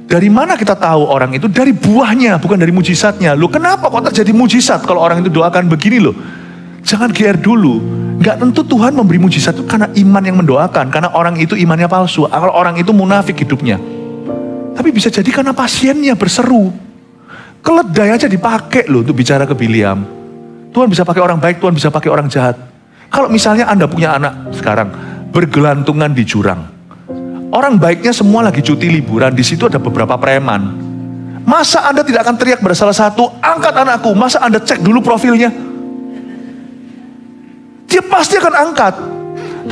Dari mana kita tahu orang itu? Dari buahnya, bukan dari mujizatnya. Loh kenapa kok terjadi mujizat kalau orang itu doakan begini loh? Jangan GR dulu. Gak tentu Tuhan memberi mujizat itu karena iman yang mendoakan. Karena orang itu imannya palsu. Kalau orang itu munafik hidupnya. Tapi bisa jadi karena pasiennya berseru. Keledai aja dipakai loh untuk bicara ke Biliam. Tuhan bisa pakai orang baik, Tuhan bisa pakai orang jahat. Kalau misalnya Anda punya anak sekarang bergelantungan di jurang. Orang baiknya semua lagi cuti liburan, di situ ada beberapa preman. Masa Anda tidak akan teriak pada salah satu, angkat anakku, masa Anda cek dulu profilnya? Dia pasti akan angkat.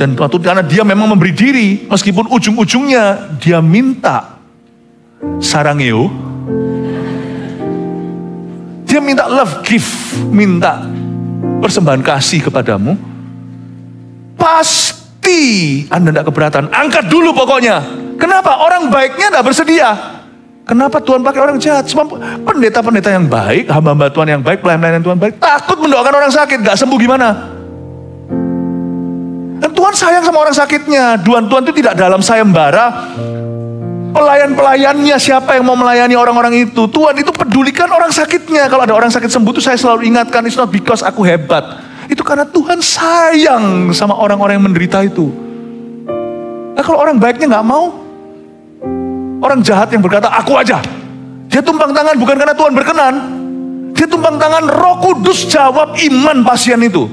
Dan karena dia memang memberi diri, meskipun ujung-ujungnya dia minta sarangeo. Dia minta love gift, minta persembahan kasih kepadamu. Pasti Anda tidak keberatan. Angkat dulu pokoknya. Kenapa? Orang baiknya tidak bersedia. Kenapa Tuhan pakai orang jahat? Sebab pendeta-pendeta yang baik, hamba-hamba Tuhan yang baik, pelayan-pelayan Tuhan baik, takut mendoakan orang sakit, gak sembuh gimana? Dan Tuhan sayang sama orang sakitnya. Tuhan itu tidak dalam sayembara. Pelayan-pelayannya siapa yang mau melayani orang-orang itu. Tuhan itu pedulikan orang sakitnya. Kalau ada orang sakit sembuh itu saya selalu ingatkan, it's not because aku hebat. Itu karena Tuhan sayang sama orang-orang yang menderita itu. Nah kalau orang baiknya gak mau, orang jahat yang berkata aku aja, dia tumpang tangan bukan karena Tuhan berkenan. Dia tumpang tangan, Roh Kudus jawab iman pasien itu.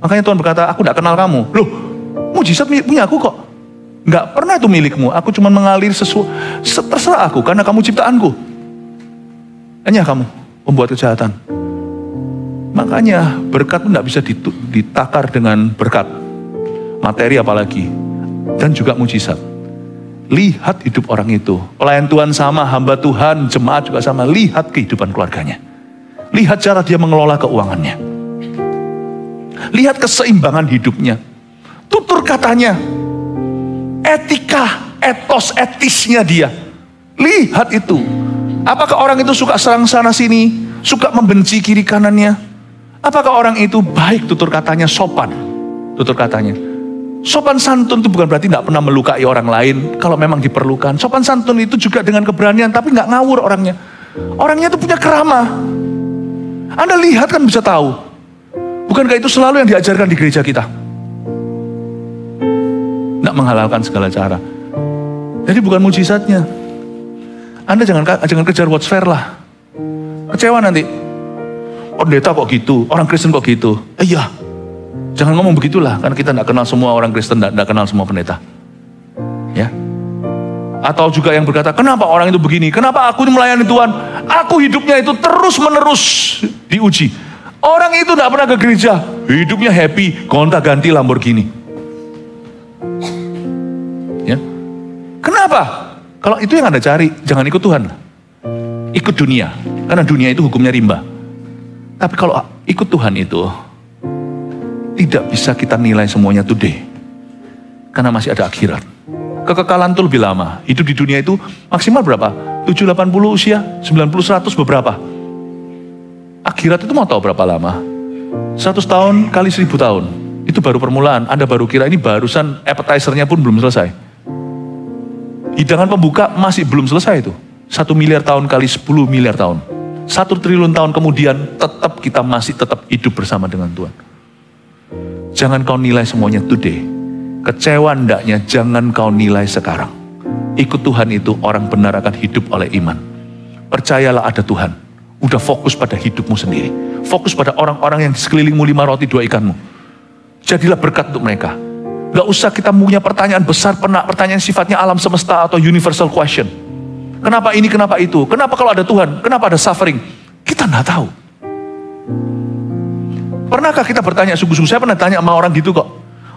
Makanya Tuhan berkata aku gak kenal kamu. Loh mujizat punya aku kok. Nggak pernah itu milikmu, aku cuma mengalir terserah aku, karena kamu ciptaanku. Hanya kamu membuat kejahatan. Makanya berkat pun nggak bisa ditakar dengan berkat. Materi apalagi. Dan juga mujizat. Lihat hidup orang itu. Pelayan Tuhan sama, hamba Tuhan, jemaat juga sama. Lihat kehidupan keluarganya. Lihat cara dia mengelola keuangannya. Lihat keseimbangan hidupnya. Tutur katanya. Etika, etisnya dia. Lihat itu. Apakah orang itu suka serang sana sini, suka membenci kiri kanannya? Apakah orang itu baik tutur katanya, sopan tutur katanya? Sopan santun itu bukan berarti tidak pernah melukai orang lain kalau memang diperlukan. Sopan santun itu juga dengan keberanian, tapi nggak ngawur orangnya. Orangnya itu punya keramah. Anda lihat kan bisa tahu. Bukankah itu selalu yang diajarkan di gereja kita? Tidak menghalalkan segala cara. Jadi bukan mujizatnya. Anda jangan kejar what's fair lah. Kecewa nanti. Pendeta kok gitu, orang Kristen kok gitu. Iya. Jangan ngomong begitulah, karena kita tidak kenal semua orang Kristen, tidak kenal semua pendeta. Ya. Atau juga yang berkata, kenapa orang itu begini? Kenapa aku ini melayani Tuhan? Aku hidupnya itu terus menerus diuji. Orang itu tidak pernah ke gereja, hidupnya happy, gonta-ganti Lamborghini. Ya. Kenapa? Kalau itu yang Anda cari, jangan ikut Tuhan. Ikut dunia, karena dunia itu hukumnya rimba. Tapi kalau ikut Tuhan itu, tidak bisa kita nilai semuanya today. Karena masih ada akhirat. Kekekalan itu lebih lama. Hidup di dunia itu maksimal berapa? 7-80 usia, 90-100 beberapa. Akhirat itu mau tahu berapa lama? 100 tahun kali 1000 tahun. Itu baru permulaan. Anda baru kira ini barusan appetizer-nya pun belum selesai. Hidangan pembuka masih belum selesai itu. 1 miliar tahun kali 10 miliar tahun. 1 triliun tahun kemudian kita masih tetap hidup bersama dengan Tuhan. Jangan kau nilai semuanya today. Kecewa ndaknya jangan kau nilai sekarang. Ikut Tuhan itu orang benar akan hidup oleh iman. Percayalah ada Tuhan. Udah fokus pada hidupmu sendiri. Fokus pada orang-orang yang di sekelilingmu 5 roti 2 ikanmu. Jadilah berkat untuk mereka. Gak usah kita punya pertanyaan besar, pertanyaan sifatnya alam semesta atau universal question. Kenapa ini, kenapa itu? Kenapa kalau ada Tuhan? Kenapa ada suffering? Kita gak tahu. Pernahkah kita bertanya sungguh-sungguh? Saya pernah tanya sama orang gitu kok.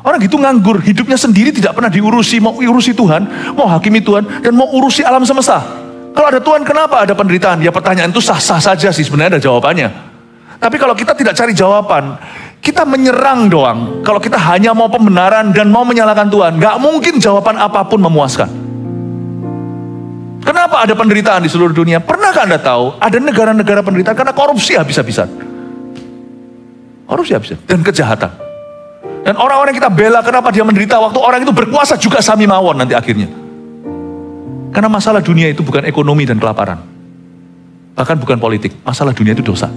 Orang gitu nganggur, hidupnya sendiri tidak pernah diurusi. Mau urusi Tuhan, mau hakimi Tuhan, dan mau urusi alam semesta. Kalau ada Tuhan, kenapa ada penderitaan? Ya pertanyaan itu sah-sah saja sih, sebenarnya ada jawabannya. Tapi kalau kita tidak cari jawaban, kita menyerang doang. Kalau kita hanya mau pembenaran dan mau menyalahkan Tuhan, gak mungkin jawaban apapun memuaskan. Kenapa ada penderitaan di seluruh dunia? Pernahkah Anda tahu, ada negara-negara penderitaan karena korupsi habis-habisan. Korupsi habis-habisan, dan kejahatan. Dan orang-orang kita bela kenapa dia menderita, waktu orang itu berkuasa juga sami mawon nanti akhirnya. Karena masalah dunia itu bukan ekonomi dan kelaparan. Bahkan bukan politik. Masalah dunia itu dosa.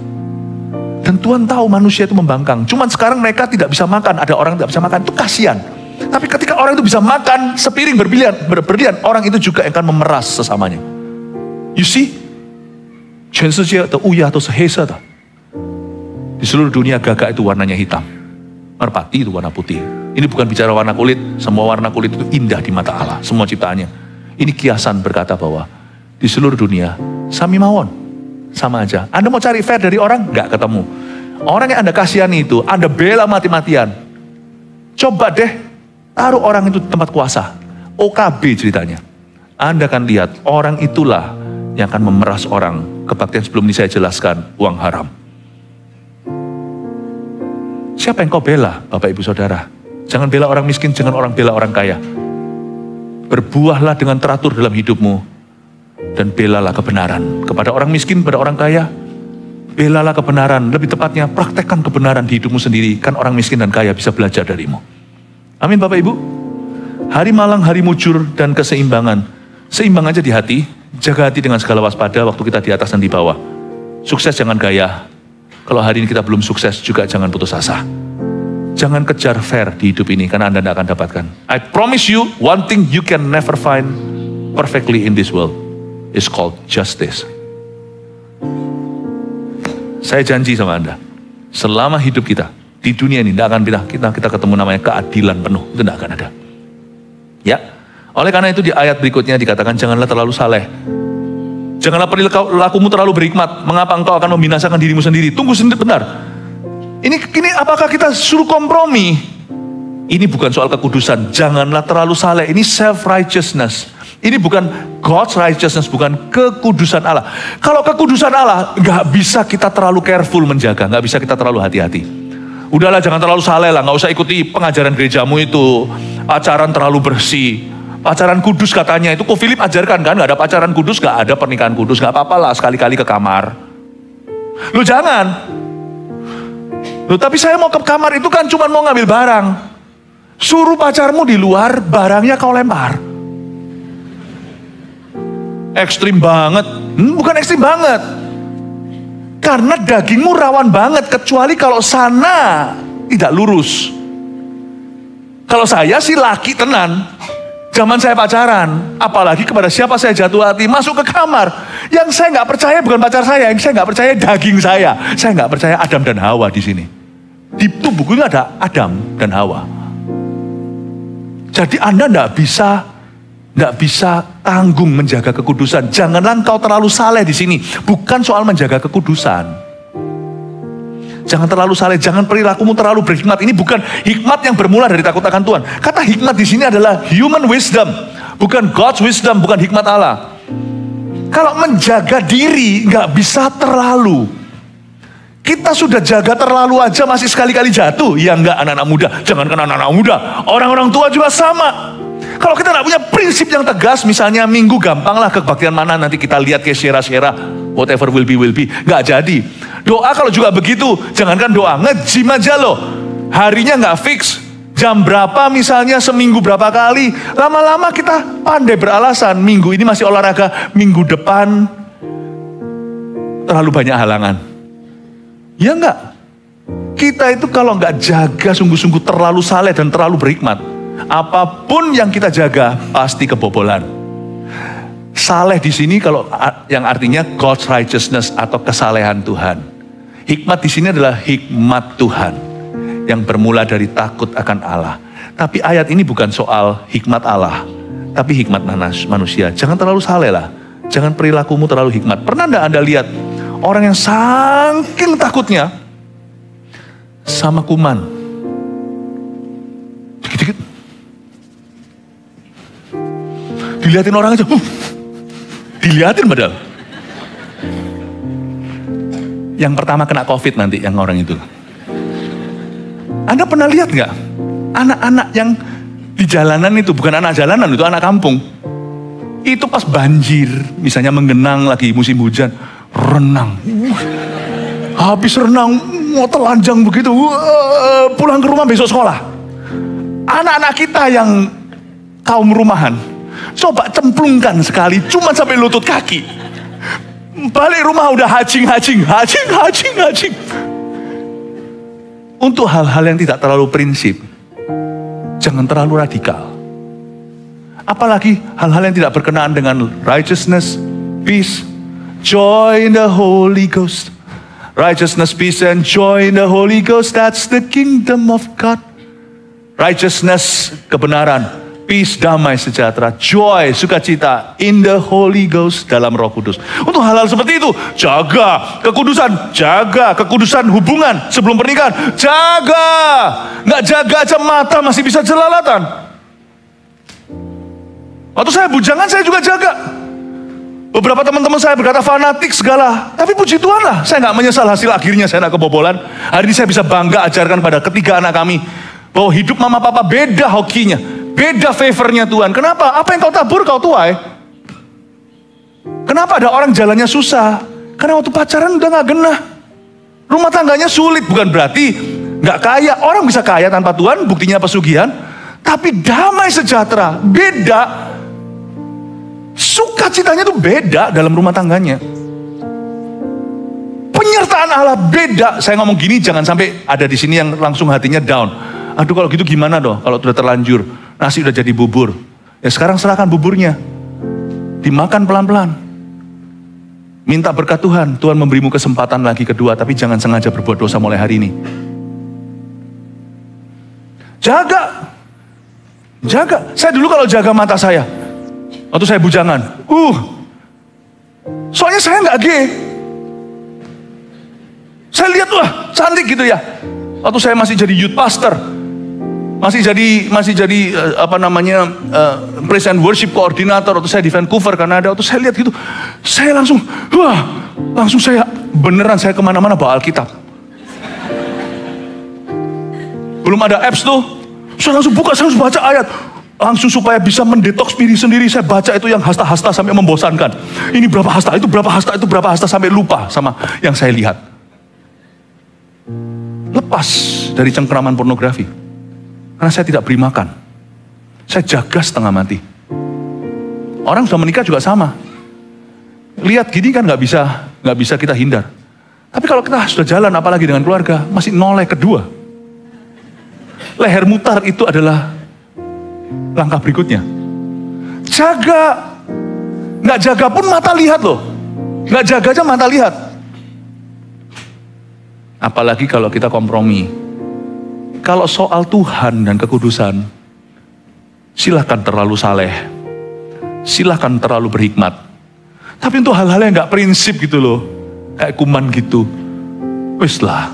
Dan Tuhan tahu manusia itu membangkang. Cuman sekarang mereka tidak bisa makan. Ada orang tidak bisa makan. Itu kasihan. Tapi ketika orang itu bisa makan sepiring berlian, orang itu juga akan memeras sesamanya. You see? 全世界的乌鸦都是黑色的. Di seluruh dunia gagak itu warnanya hitam. Merpati itu warna putih. Ini bukan bicara warna kulit. Semua warna kulit itu indah di mata Allah. Semua ciptaannya. Ini kiasan berkata bahwa di seluruh dunia sami mawon, sama aja. Anda mau cari fair dari orang, nggak ketemu. Orang yang Anda kasihani itu, Anda bela mati-matian. Coba deh, taruh orang itu di tempat kuasa. OKB ceritanya. Anda akan lihat, orang itulah yang akan memeras orang. Kebaktian sebelum ini saya jelaskan, uang haram. Siapa yang kau bela, Bapak Ibu Saudara? Jangan bela orang miskin, jangan bela orang kaya. Berbuahlah dengan teratur dalam hidupmu. Dan belalah kebenaran. Kepada orang miskin, pada orang kaya. Belalah kebenaran. Lebih tepatnya, praktekkan kebenaran di hidupmu sendiri. Kan orang miskin dan kaya bisa belajar darimu. Amin Bapak Ibu. Hari malang, hari mujur, dan keseimbangan. Seimbang aja di hati. Jaga hati dengan segala waspada waktu kita di atas dan di bawah. Sukses jangan gaya. Kalau hari ini kita belum sukses, juga jangan putus asa. Jangan kejar fair di hidup ini, karena Anda tidak akan dapatkan. I promise you, one thing you can never find perfectly in this world is called justice. Saya janji sama Anda, selama hidup kita di dunia ini, tidak akan kita ketemu namanya keadilan penuh. Itu tidak akan ada. Ya, oleh karena itu di ayat berikutnya dikatakan, janganlah terlalu saleh. Janganlah perilakumu terlalu berhikmat. Mengapa engkau akan membinasakan dirimu sendiri? Tunggu sebentar. Ini apakah kita suruh kompromi? Ini bukan soal kekudusan. Janganlah terlalu saleh. Ini self-righteousness. Ini bukan God's righteousness, bukan kekudusan Allah. Kalau kekudusan Allah, nggak bisa kita terlalu careful menjaga. Nggak bisa kita terlalu hati-hati. Udahlah, jangan terlalu saleh lah. Nggak usah ikuti pengajaran gerejamu itu. Pacaran terlalu bersih. Pacaran kudus katanya. Itu kok Philip ajarkan kan? Nggak ada pacaran kudus, nggak ada pernikahan kudus. Nggak apa-apa lah, sekali-kali ke kamar. Lu jangan. Loh, tapi saya mau ke kamar itu kan cuma mau ngambil barang. Suruh pacarmu di luar, barangnya kau lempar. Ekstrim banget. Bukan ekstrim banget. Karena dagingmu rawan banget, kecuali kalau sana tidak lurus. Kalau saya sih laki tenan. Zaman saya pacaran, apalagi kepada siapa saya jatuh hati, masuk ke kamar. Yang saya nggak percaya bukan pacar saya, yang saya nggak percaya daging saya. Saya nggak percaya Adam dan Hawa di sini. Di tubuhnya ada Adam dan Hawa. Jadi Anda tidak bisa tanggung menjaga kekudusan. Janganlah engkau terlalu saleh di sini. Bukan soal menjaga kekudusan. Jangan terlalu saleh, jangan perilakumu terlalu berhikmat. Ini bukan hikmat yang bermula dari takut akan Tuhan. Kata hikmat di sini adalah human wisdom, bukan God's wisdom, bukan hikmat Allah. Kalau menjaga diri nggak bisa terlalu. Kita sudah jaga terlalu aja masih sekali-kali jatuh. Ya enggak, anak-anak muda, jangankan anak-anak muda, orang-orang tua juga sama. Kalau kita nggak punya prinsip yang tegas, misalnya minggu gampanglah kebaktian mana nanti kita lihat ke shera-shera, whatever will be, nggak jadi. Doa kalau juga begitu, jangankan doa, nge-gym aja loh. Harinya nggak fix, jam berapa misalnya, seminggu berapa kali. Lama-lama kita pandai beralasan, minggu ini masih olahraga, minggu depan terlalu banyak halangan. Ya enggak? Kita itu kalau nggak jaga sungguh-sungguh terlalu saleh dan terlalu berhikmat, apapun yang kita jaga pasti kebobolan. Saleh di sini kalau yang artinya God's righteousness atau kesalehan Tuhan. Hikmat di sini adalah hikmat Tuhan yang bermula dari takut akan Allah. Tapi ayat ini bukan soal hikmat Allah, tapi hikmat manusia. Jangan terlalu saleh lah. Jangan perilakumu terlalu hikmat. Pernah enggak Anda lihat orang yang saking takutnya sama kuman? Dikit-dikit. Dilihatin orang aja. Dilihatin padahal. Yang pertama kena COVID nanti yang orang itu. Anda pernah lihat nggak? Anak-anak yang di jalanan itu, bukan anak jalanan, itu anak kampung. Itu pas banjir, misalnya menggenang lagi musim hujan, renang. Habis renang, mau telanjang begitu, pulang ke rumah besok sekolah. Anak-anak kita yang kaum rumahan, coba cemplungkan sekali, cuma sampai lutut kaki. Balik rumah udah hacing. Untuk hal-hal yang tidak terlalu prinsip, jangan terlalu radikal. Apalagi hal-hal yang tidak berkenaan dengan righteousness, peace, joy in the Holy Ghost. Righteousness, peace, and joy in the Holy Ghost, that's the kingdom of God. Righteousness, kebenaran. Peace, damai sejahtera, joy, sukacita in the Holy Ghost, dalam Roh Kudus. Untuk hal-hal seperti itu, jaga kekudusan hubungan sebelum pernikahan, jaga. Nggak jaga aja mata masih bisa jelalatan. Waktu saya bujangan saya juga jaga. Beberapa teman-teman saya berkata fanatik segala, tapi puji Tuhan lah, saya nggak menyesal hasil akhirnya saya nggak kebobolan. Hari ini saya bisa bangga ajarkan pada ketiga anak kami bahwa hidup mama papa beda hokinya. Beda favornya Tuhan. Kenapa? Apa yang kau tabur kau tuai. Kenapa ada orang jalannya susah? Karena waktu pacaran udah gak genah. Rumah tangganya sulit. Bukan berarti gak kaya. Orang bisa kaya tanpa Tuhan, buktinya pesugihan. Tapi damai sejahtera. Beda. Sukacitanya tuh beda dalam rumah tangganya. Penyertaan Allah beda. Saya ngomong gini jangan sampai ada di sini yang langsung hatinya down. Aduh kalau gitu gimana dong kalau sudah terlanjur. Nasi udah jadi bubur. Ya sekarang serahkan buburnya. Dimakan pelan-pelan. Minta berkat Tuhan. Tuhan memberimu kesempatan lagi kedua. Tapi jangan sengaja berbuat dosa mulai hari ini. Jaga. Saya dulu kalau jaga mata saya. Waktu saya bujangan. Soalnya saya nggak gay. Saya lihat wah cantik gitu ya. Waktu saya masih jadi youth pastor. Masih jadi praise and worship coordinator waktu saya di Vancouver Kanada. Waktu saya lihat gitu, saya langsung beneran saya kemana-mana bawa Alkitab. Belum ada apps tuh, saya langsung buka, saya langsung baca ayat. Langsung supaya bisa mendetoks diri sendiri, saya baca itu yang hasta-hasta sampai membosankan. Ini berapa hasta, itu berapa hasta sampai lupa sama yang saya lihat. Lepas dari cengkeraman pornografi. Karena saya tidak beri makan. Saya jaga setengah mati. Orang sudah menikah juga sama. Lihat gini kan nggak bisa kita hindar. Tapi kalau kita sudah jalan apalagi dengan keluarga, masih noleh kedua. Leher mutar itu adalah langkah berikutnya. Jaga. Nggak jaga pun mata lihat loh. Nggak jaga aja mata lihat. Apalagi kalau kita kompromi. Kalau soal Tuhan dan kekudusan, silahkan terlalu saleh, silahkan terlalu berhikmat. Tapi untuk hal-hal yang gak prinsip gitu loh, kayak kuman gitu, wis lah,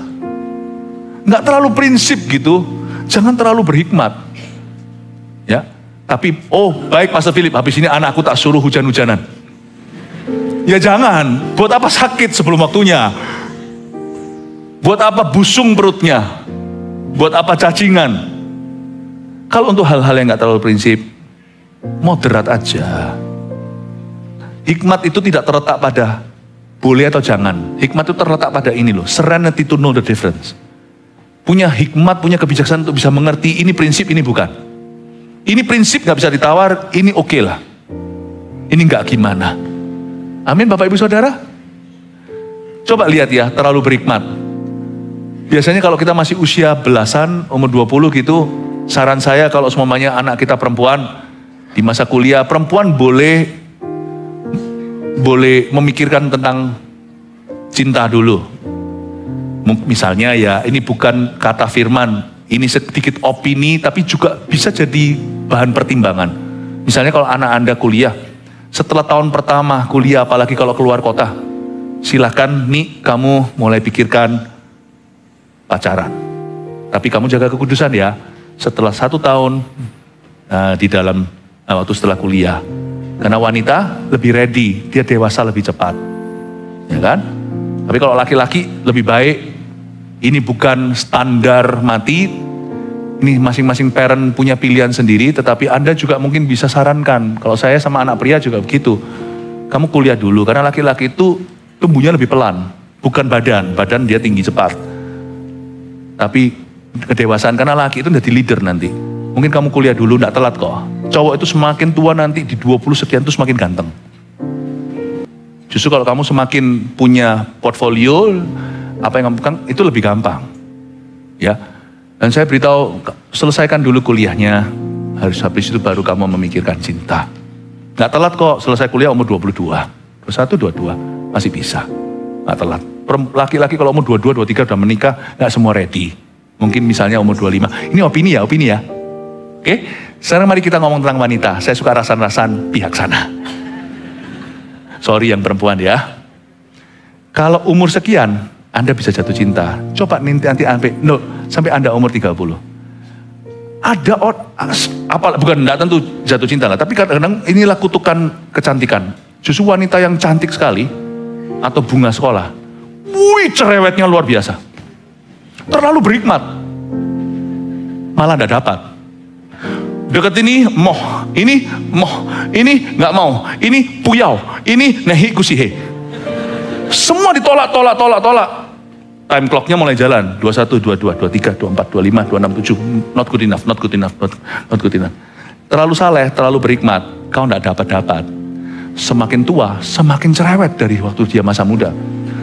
nggak terlalu prinsip gitu, jangan terlalu berhikmat. Ya, tapi baik Pastor Philip, habis ini anakku tak suruh hujan-hujanan. Ya jangan, buat apa sakit sebelum waktunya? Buat apa busung perutnya? Buat apa cacingan? Kalau untuk hal-hal yang nggak terlalu prinsip, moderat aja. Hikmat itu tidak terletak pada boleh atau jangan. Hikmat itu terletak pada ini loh, serenity to know the difference. Punya hikmat, punya kebijaksanaan untuk bisa mengerti ini prinsip, ini bukan. Ini prinsip nggak bisa ditawar, ini oke lah. Ini nggak gimana. Amin Bapak Ibu Saudara. Coba lihat ya, terlalu berhikmat. Biasanya kalau kita masih usia belasan, umur 20 gitu, saran saya kalau semuanya anak kita perempuan, di masa kuliah, perempuan boleh memikirkan tentang cinta dulu. Misalnya ya, ini bukan kata firman, ini sedikit opini, tapi juga bisa jadi bahan pertimbangan. Misalnya kalau anak Anda kuliah, setelah tahun pertama kuliah, apalagi kalau keluar kota, silakan nih kamu mulai pikirkan pacaran. Tapi kamu jaga kekudusan ya, setelah 1 tahun di dalam waktu setelah kuliah. Karena wanita lebih ready, dia dewasa lebih cepat. Ya kan? Tapi kalau laki-laki lebih baik, ini bukan standar mati, ini masing-masing parent punya pilihan sendiri, tetapi Anda juga mungkin bisa sarankan. Kalau saya sama anak pria juga begitu. Kamu kuliah dulu, karena laki-laki itu tumbuhnya lebih pelan. Bukan badan dia tinggi cepat. Tapi kedewasaan, karena laki itu jadi leader nanti. Mungkin kamu kuliah dulu, enggak telat kok. Cowok itu semakin tua nanti di 20 sekian itu semakin ganteng. Justru kalau kamu semakin punya portfolio, apa yang kamu bukan, itu lebih gampang. Ya. Dan saya beritahu, selesaikan dulu kuliahnya. Habis itu baru kamu memikirkan cinta. Enggak telat kok, selesai kuliah umur 22. 21, 22, masih bisa. Enggak telat. Laki-laki kalau umur 22, 23 udah menikah, enggak semua ready. Mungkin misalnya umur 25. Ini opini ya. Oke, sekarang mari kita ngomong tentang wanita. Saya suka rasan-rasan pihak sana. Sorry yang perempuan ya. Kalau umur sekian, Anda bisa jatuh cinta. Coba nanti sampai Anda umur 30. Ada bukan enggak tentu jatuh cinta lah, tapi kadang-kadang inilah kutukan kecantikan. Justru wanita yang cantik sekali atau bunga sekolah, cerewetnya luar biasa. Terlalu berhikmat. Malah enggak dapat. Deket ini nggak mau, ini puyau, ini nehi kusihe. Semua ditolak. Time clocknya mulai jalan, 21, 22, 23, 24, 25, 26, 27, not good enough. Terlalu saleh, terlalu berhikmat, kau nggak dapat. Semakin tua, semakin cerewet dari waktu dia masa muda.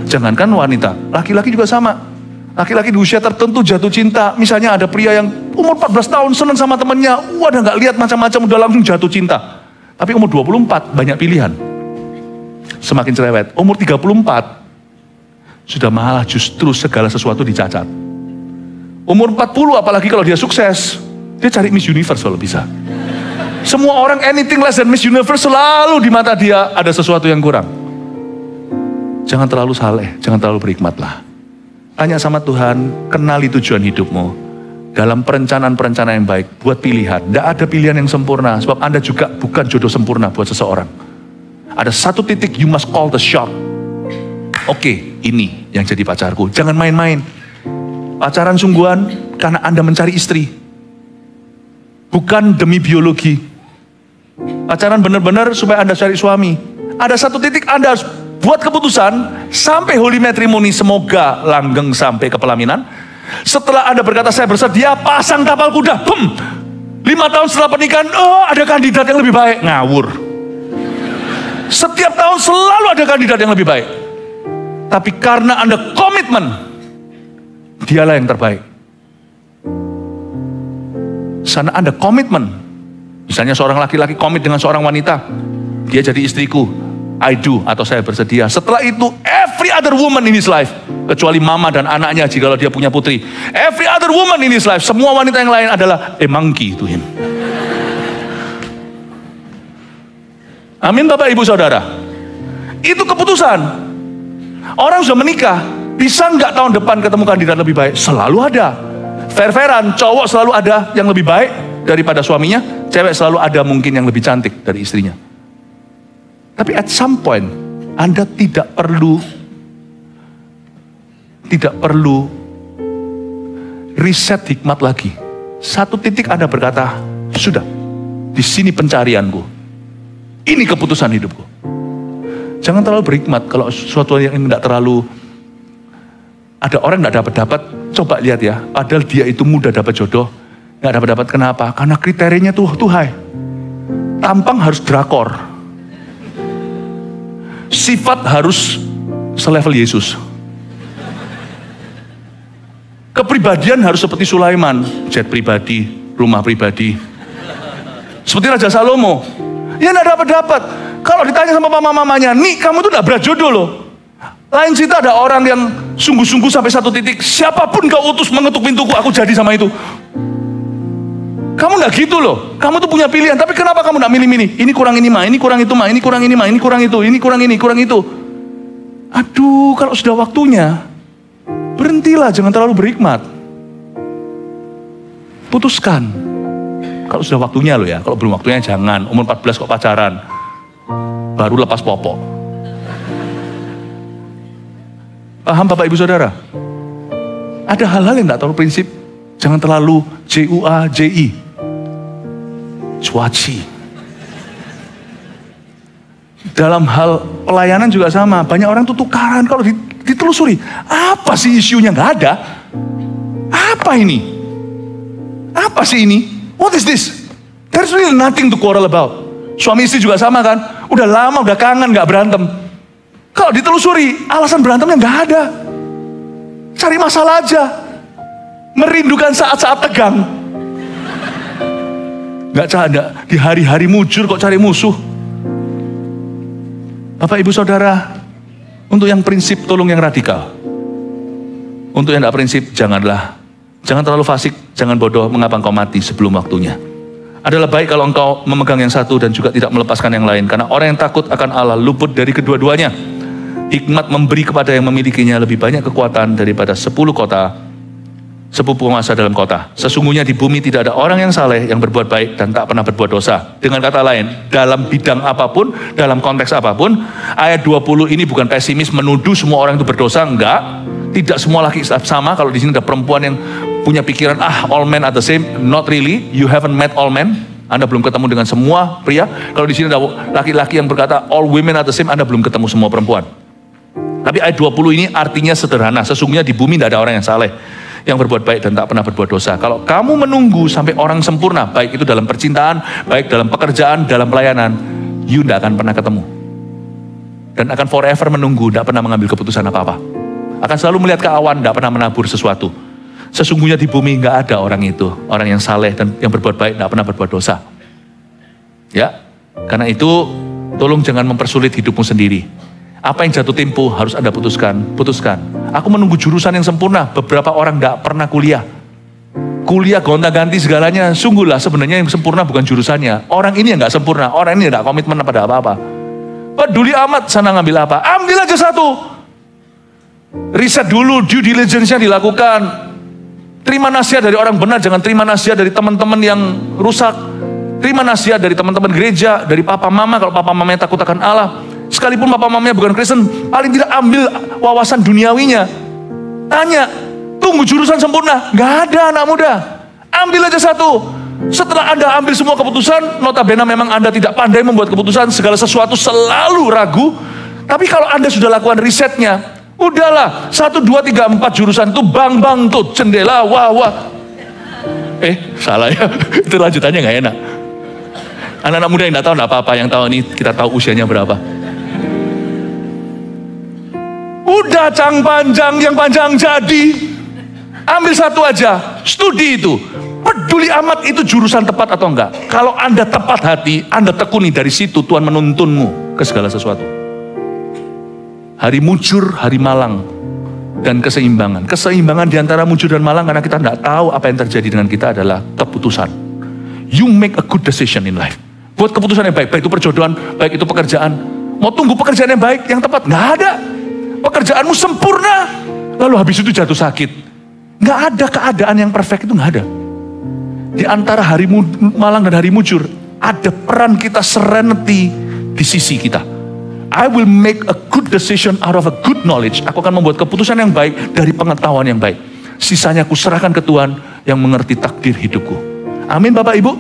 Jangankan wanita, laki-laki juga sama. Laki-laki di usia tertentu jatuh cinta. Misalnya ada pria yang umur 14 tahun senang sama temannya. Udah gak lihat macam-macam, udah langsung jatuh cinta. Tapi umur 24 banyak pilihan. Semakin cerewet. Umur 34 sudah malah justru segala sesuatu dicacat. Umur 40 apalagi kalau dia sukses, dia cari Miss Universe kalau bisa. Semua orang anything less than Miss Universe selalu di mata dia ada sesuatu yang kurang. Jangan terlalu saleh, jangan terlalu berhikmat lah. Tanya sama Tuhan, kenali tujuan hidupmu. Dalam perencanaan-perencanaan yang baik, buat pilihan. Tidak ada pilihan yang sempurna, sebab Anda juga bukan jodoh sempurna buat seseorang. Ada satu titik, you must call the shot. Oke, ini yang jadi pacarku. Jangan main-main. Pacaran sungguhan karena Anda mencari istri. Bukan demi biologi. Pacaran benar-benar supaya Anda cari suami. Ada satu titik Anda harus buat keputusan sampai holy matrimony, semoga langgeng sampai ke pelaminan. Setelah Anda berkata saya bersedia, pasang tapal kuda, 5 tahun setelah pernikahan, ada kandidat yang lebih baik. Ngawur. Setiap tahun selalu ada kandidat yang lebih baik. Tapi karena Anda komitmen, dialah yang terbaik. Sana Anda komitmen. Misalnya seorang laki-laki komit dengan seorang wanita, dia jadi istriku, I do, atau saya bersedia. Setelah itu, every other woman in his life, kecuali mama dan anaknya jika dia punya putri, every other woman in his life, semua wanita yang lain adalah a monkey to him. Amin Bapak Ibu Saudara. Itu keputusan. Orang sudah menikah, Bisa nggak tahun depan ketemu kandidat lebih baik? Selalu ada. Fair-fairan, cowok selalu ada yang lebih baik daripada suaminya, cewek selalu ada mungkin yang lebih cantik dari istrinya. Tapi at some point, Anda tidak perlu riset hikmat lagi. Satu titik Anda berkata, sudah, di sini pencarianku. Ini keputusan hidupku. Jangan terlalu berhikmat kalau sesuatu yang tidak terlalu. Ada orang tidak dapat, coba lihat ya. Padahal dia itu mudah dapat jodoh, nggak dapat. Kenapa? Karena kriterianya tuh high. Tampang harus drakor. Sifat harus selevel Yesus. Kepribadian harus seperti Sulaiman, jet pribadi, rumah pribadi. Seperti Raja Salomo. Ya nggak dapat. Kalau ditanya sama mama-mamanya, nih kamu tuh nggak berat jodoh loh. Lain cerita ada orang yang sungguh-sungguh sampai satu titik, siapapun kau utus mengetuk pintuku, aku jadi sama itu. Kamu nggak gitu loh. Kamu tuh punya pilihan, tapi kenapa kamu nggak milih-milih? Ini kurang ini mah, ini kurang itu mah, ini kurang ini mah, ini kurang itu, ini kurang ini, kurang itu. Aduh, kalau sudah waktunya, berhentilah, jangan terlalu berhikmat. Putuskan. Kalau sudah waktunya loh ya, kalau belum waktunya jangan. Umur 14 kok pacaran, baru lepas popok. Paham Bapak Ibu Saudara? Ada hal-hal yang tidak terlalu prinsip. Jangan terlalu JUAJI. Cuaci. Dalam hal pelayanan juga sama. Banyak orang tuh tukaran. Kalau ditelusuri, apa sih isunya? Nggak ada. Apa ini? Apa sih ini? What is this? There's really nothing to quarrel about. Suami istri juga sama kan? Udah lama, udah kangen, nggak berantem. Kalau ditelusuri, alasan berantemnya nggak ada. Cari masalah aja. Merindukan saat-saat tegang. Nggak canda, di hari-hari mujur kok cari musuh. Bapak Ibu Saudara, untuk yang prinsip tolong yang radikal. Untuk yang tidak prinsip, janganlah. Jangan terlalu fasik, jangan bodoh, mengapa engkau mati sebelum waktunya. Adalah baik kalau engkau memegang yang satu dan juga tidak melepaskan yang lain. Karena orang yang takut akan Allah luput dari kedua-duanya. Hikmat memberi kepada yang memilikinya lebih banyak kekuatan daripada 10 penguasa dalam kota. Sesungguhnya di bumi tidak ada orang yang saleh, yang berbuat baik dan tak pernah berbuat dosa. Dengan kata lain, dalam bidang apapun, dalam konteks apapun, ayat 20 ini bukan pesimis menuduh semua orang itu berdosa, enggak. Tidak semua laki sama. Kalau di sini ada perempuan yang punya pikiran, all men are the same. Not really, you haven't met all men. Anda belum ketemu dengan semua pria. Kalau di sini ada laki-laki yang berkata all women are the same, Anda belum ketemu semua perempuan. Tapi ayat 20 ini artinya sederhana. Sesungguhnya di bumi tidak ada orang yang saleh, yang berbuat baik dan tak pernah berbuat dosa. Kalau kamu menunggu sampai orang sempurna, baik itu dalam percintaan, baik dalam pekerjaan, dalam pelayanan, you tidak akan pernah ketemu. Dan akan forever menunggu, tidak pernah mengambil keputusan apa-apa. Akan selalu melihat ke awan, tidak pernah menabur sesuatu. Sesungguhnya di bumi nggak ada orang itu, orang yang saleh dan yang berbuat baik, tidak pernah berbuat dosa. Ya, karena itu tolong jangan mempersulit hidupmu sendiri. Apa yang jatuh tempo harus Anda putuskan. Aku menunggu jurusan yang sempurna. Beberapa orang tidak pernah kuliah. Kuliah gonta-ganti segalanya. Sungguhlah sebenarnya yang sempurna bukan jurusannya. Orang ini yang nggak sempurna. Orang ini tidak komitmen pada apa-apa. Peduli amat sana ngambil apa. Ambil aja satu. Riset dulu, due diligence-nya dilakukan. Terima nasihat dari orang benar, jangan terima nasihat dari teman-teman yang rusak. Terima nasihat dari teman-teman gereja, dari papa mama. Kalau papa mamanya takut akan Allah, sekalipun papa mamanya bukan Kristen, paling tidak ambil wawasan duniawinya. Tanya, tunggu jurusan sempurna. Gak ada anak muda. Ambil aja satu. Setelah Anda ambil semua keputusan, notabene memang Anda tidak pandai membuat keputusan, segala sesuatu selalu ragu. Tapi kalau Anda sudah lakukan risetnya, udahlah, 1, 2, 3, 4 jurusan itu bang tuh, jendela, wah. Salah ya, itu lanjutannya gak enak. Anak-anak muda yang gak tahu, gak apa-apa, yang tahu ini kita tahu usianya berapa. Udah yang panjang jadi. Ambil satu aja, studi itu. Peduli amat itu jurusan tepat atau enggak. Kalau Anda tepat hati, Anda tekuni dari situ, Tuhan menuntunmu ke segala sesuatu. Hari mujur, hari malang, dan keseimbangan. Keseimbangan di antara mujur dan malang karena kita tidak tahu apa yang terjadi dengan kita adalah keputusan. You make a good decision in life. Buat keputusan yang baik, baik itu perjodohan, baik itu pekerjaan. Mau tunggu pekerjaan yang baik, yang tepat, nggak ada. Pekerjaanmu sempurna, lalu habis itu jatuh sakit. Nggak ada keadaan yang perfect, itu nggak ada. Di antara hari malang dan hari mujur, ada peran kita serenity di sisi kita. I will make a good decision out of a good knowledge. Aku akan membuat keputusan yang baik dari pengetahuan yang baik. Sisanya aku serahkan ke Tuhan yang mengerti takdir hidupku. Amin Bapak Ibu.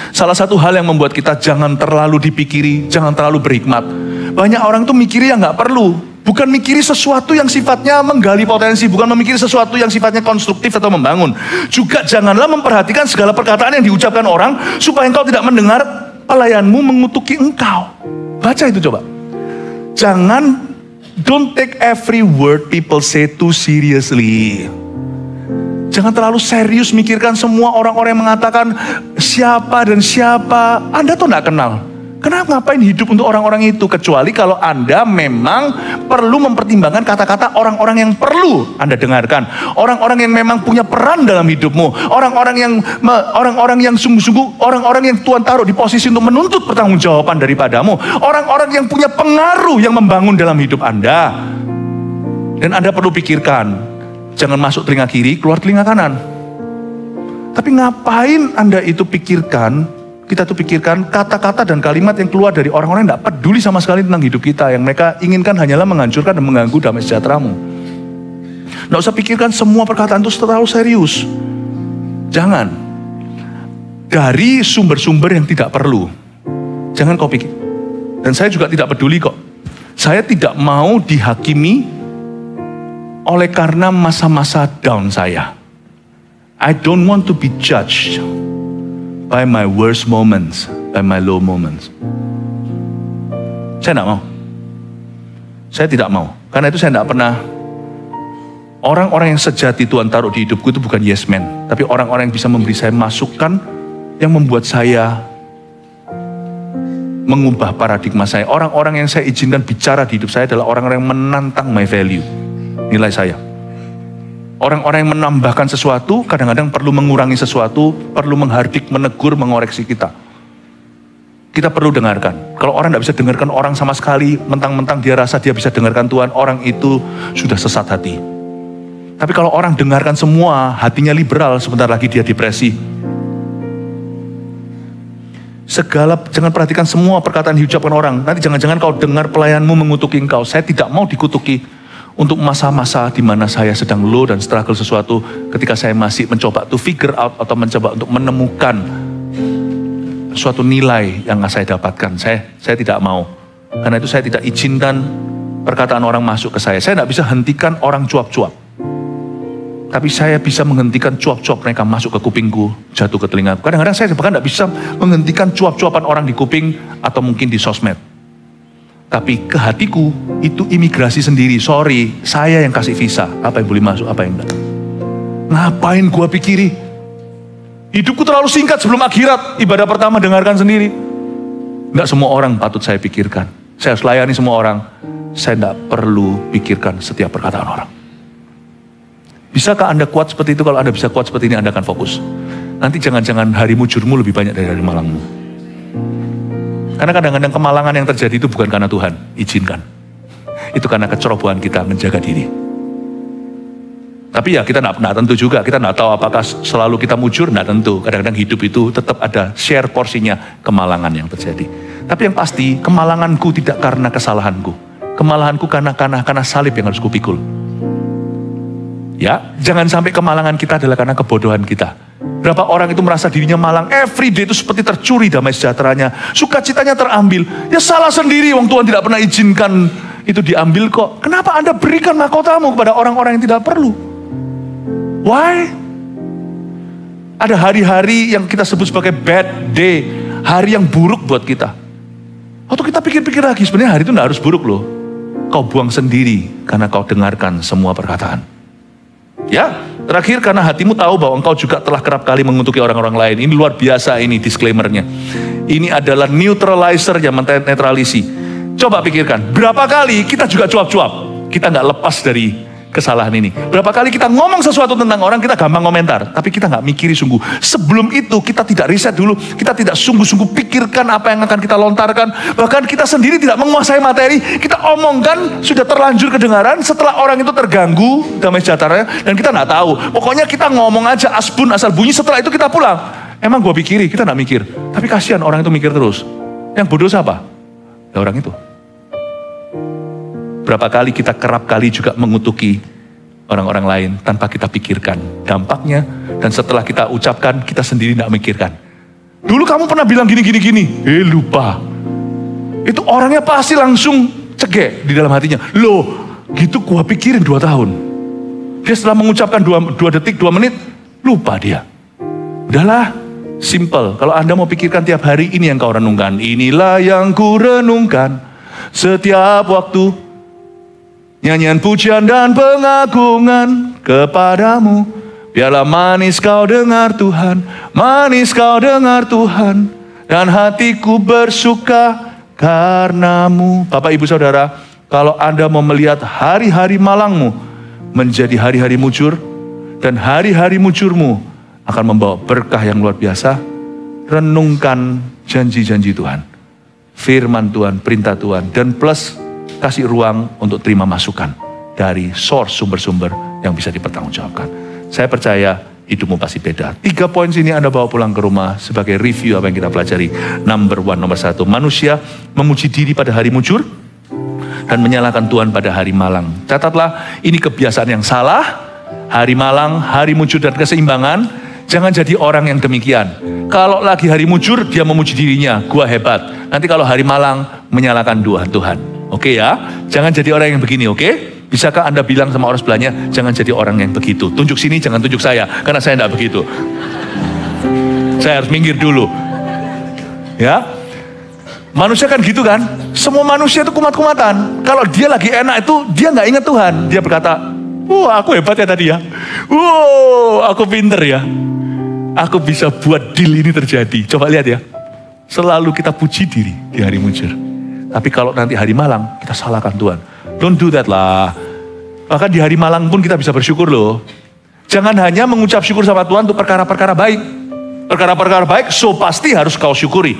Salah satu hal yang membuat kita jangan terlalu dipikiri, jangan terlalu berhikmat. Banyak orang tuh mikiri yang nggak perlu. Bukan mikiri sesuatu yang sifatnya menggali potensi. Bukan memikiri sesuatu yang sifatnya konstruktif atau membangun. Juga janganlah memperhatikan segala perkataan yang diucapkan orang, supaya engkau tidak mendengar pelayanmu mengutuki engkau. Baca itu coba. Don't take every word people say too seriously. Jangan terlalu serius mikirkan semua orang-orang yang mengatakan siapa dan siapa. Anda tuh gak kenal. Kenapa ngapain hidup untuk orang-orang itu? Kecuali kalau Anda memang perlu mempertimbangkan kata-kata orang-orang yang perlu Anda dengarkan. Orang-orang yang memang punya peran dalam hidupmu. Orang-orang yang sungguh-sungguh, orang-orang yang Tuhan taruh di posisi untuk menuntut pertanggungjawaban daripadamu. Orang-orang yang punya pengaruh yang membangun dalam hidup Anda. Dan Anda perlu pikirkan, jangan masuk telinga kiri, keluar telinga kanan. Tapi ngapain Anda itu pikirkan? Kita tuh pikirkan kata-kata dan kalimat yang keluar dari orang-orang yang tidak peduli sama sekali tentang hidup kita. Yang mereka inginkan hanyalah menghancurkan dan mengganggu damai sejahteramu. Nggak usah pikirkan semua perkataan itu terlalu serius. Jangan. Dari sumber-sumber yang tidak perlu. Jangan kau pikir. Dan saya juga tidak peduli kok. Saya tidak mau dihakimi oleh karena masa-masa down saya. I don't want to be judged by my worst moments, by my low moments. Saya tidak mau. Saya tidak mau. Karena itu saya tidak pernah. Orang-orang yang sejati Tuhan taruh di hidupku itu bukan yes man. Tapi orang-orang yang bisa memberi saya masukan yang membuat saya mengubah paradigma saya. Orang-orang yang saya izinkan bicara di hidup saya adalah orang-orang yang menantang my value, nilai saya. Orang-orang yang menambahkan sesuatu, kadang-kadang perlu mengurangi sesuatu, perlu menghardik, menegur, mengoreksi kita. Kita perlu dengarkan. Kalau orang tidak bisa dengarkan orang sama sekali, mentang-mentang dia rasa dia bisa dengarkan Tuhan, orang itu sudah sesat hati. Tapi kalau orang dengarkan semua, hatinya liberal, sebentar lagi dia depresi. Jangan perhatikan semua perkataan yang diucapkan orang. Nanti jangan-jangan kau dengar pelayanmu mengutuki engkau. Saya tidak mau dikutuki. Untuk masa-masa di mana saya sedang low dan struggle sesuatu, ketika saya masih mencoba to figure out atau mencoba untuk menemukan suatu nilai yang saya dapatkan, saya tidak mau. Karena itu saya tidak izinkan perkataan orang masuk ke saya. Saya tidak bisa hentikan orang cuap-cuap. Tapi saya bisa menghentikan cuap-cuap mereka masuk ke kupingku, jatuh ke telinga. Kadang-kadang saya bahkan tidak bisa menghentikan cuap-cuapan orang di kuping atau mungkin di sosmed. Tapi ke hatiku itu imigrasi sendiri. Sorry, saya yang kasih visa. Apa yang boleh masuk, apa yang enggak. Ngapain gua pikiri? Hidupku terlalu singkat sebelum akhirat. Ibadah pertama dengarkan sendiri. Enggak semua orang patut saya pikirkan. Saya harus layani semua orang. Saya enggak perlu pikirkan setiap perkataan orang. Bisakah Anda kuat seperti itu? Kalau Anda bisa kuat seperti ini, Anda akan fokus. Nanti jangan-jangan hari mujurmu lebih banyak dari hari malangmu. Karena kadang-kadang kemalangan yang terjadi itu bukan karena Tuhan, izinkan. Itu karena kecerobohan kita menjaga diri. Tapi ya kita tidak tentu juga, kita tidak tahu apakah selalu kita mujur, tidak tentu. Kadang-kadang hidup itu tetap ada share porsinya kemalangan yang terjadi. Tapi yang pasti, kemalanganku tidak karena kesalahanku. Kemalahanku karena salib yang harus kupikul. Ya, jangan sampai kemalangan kita adalah karena kebodohan kita. Berapa orang itu merasa dirinya malang, every day itu seperti tercuri damai sejahteranya, sukacitanya terambil. Ya salah sendiri, wong Tuhan tidak pernah izinkan itu diambil kok. Kenapa Anda berikan mahkotamu kepada orang-orang yang tidak perlu? Why? Ada hari-hari yang kita sebut sebagai bad day, hari yang buruk buat kita. Waktu kita pikir-pikir lagi, sebenarnya hari itu tidak harus buruk loh. Kau buang sendiri karena kau dengarkan semua perkataan. Ya, terakhir karena hatimu tahu bahwa engkau juga telah kerap kali mengutuki orang-orang lain. Ini luar biasa ini disclaimer-nya. Ini adalah neutralizer yang menetralisi. Coba pikirkan, berapa kali kita juga cuap-cuap. Kita nggak lepas dari kesalahan ini. Berapa kali kita ngomong sesuatu tentang orang, kita gampang komentar. Tapi kita nggak mikiri sungguh. Sebelum itu kita tidak riset dulu. Kita tidak sungguh-sungguh pikirkan apa yang akan kita lontarkan. Bahkan kita sendiri tidak menguasai materi. Kita omongkan, sudah terlanjur kedengaran. Setelah orang itu terganggu, damai sejahteranya. Dan kita nggak tahu. Pokoknya kita ngomong aja asbun asal bunyi. Setelah itu kita pulang. Emang gue pikiri, kita nggak mikir. Tapi kasihan orang itu mikir terus. Yang bodoh siapa? Ya orang itu. Berapa kali kita kerap kali juga mengutuki orang-orang lain tanpa kita pikirkan dampaknya. Dan setelah kita ucapkan, kita sendiri tidak mikirkan. Dulu kamu pernah bilang gini. Lupa. Itu orangnya pasti langsung cegek di dalam hatinya. Loh, gitu gua pikirin 2 tahun. Dia setelah mengucapkan 2 detik, 2 menit, lupa dia. Udahlah, simple. Kalau Anda mau pikirkan tiap hari, ini yang kau renungkan. Inilah yang ku renungkan setiap waktu. Nyanyian pujian dan pengagungan kepadamu. Biarlah manis kau dengar Tuhan, manis kau dengar Tuhan, dan hatiku bersuka karenamu. Bapak ibu saudara, kalau Anda mau melihat hari-hari malangmu menjadi hari-hari mujur, dan hari-hari mujurmu akan membawa berkah yang luar biasa, renungkan janji-janji Tuhan, firman Tuhan, perintah Tuhan, dan plus kasih ruang untuk terima masukan dari source sumber-sumber yang bisa dipertanggungjawabkan. Saya percaya hidupmu pasti beda. 3 poin sini Anda bawa pulang ke rumah sebagai review apa yang kita pelajari. Nomor 1, manusia memuji diri pada hari mujur dan menyalahkan Tuhan pada hari malang. Catatlah, ini kebiasaan yang salah. Hari malang, hari mujur dan keseimbangan. Jangan jadi orang yang demikian. Kalau lagi hari mujur, dia memuji dirinya, gua hebat. Nanti kalau hari malang, menyalahkan Tuhan. Oke ya, jangan jadi orang yang begini, oke? Bisakah Anda bilang sama orang sebelahnya, jangan jadi orang yang begitu. Tunjuk sini, jangan tunjuk saya, karena saya tidak begitu. Saya harus minggir dulu. Ya, manusia kan gitu kan? Semua manusia itu kumat-kumatan. Kalau dia lagi enak itu, dia nggak ingat Tuhan. Dia berkata, wah aku hebat ya tadi ya. Wow, aku pinter ya. Aku bisa buat deal ini terjadi. Coba lihat ya. Selalu kita puji diri di hari mujur. Tapi kalau nanti hari malang, kita salahkan Tuhan. Don't do that lah. Bahkan di hari malang pun kita bisa bersyukur loh. Jangan hanya mengucap syukur sama Tuhan untuk perkara-perkara baik. Perkara-perkara baik, so pasti harus kau syukuri.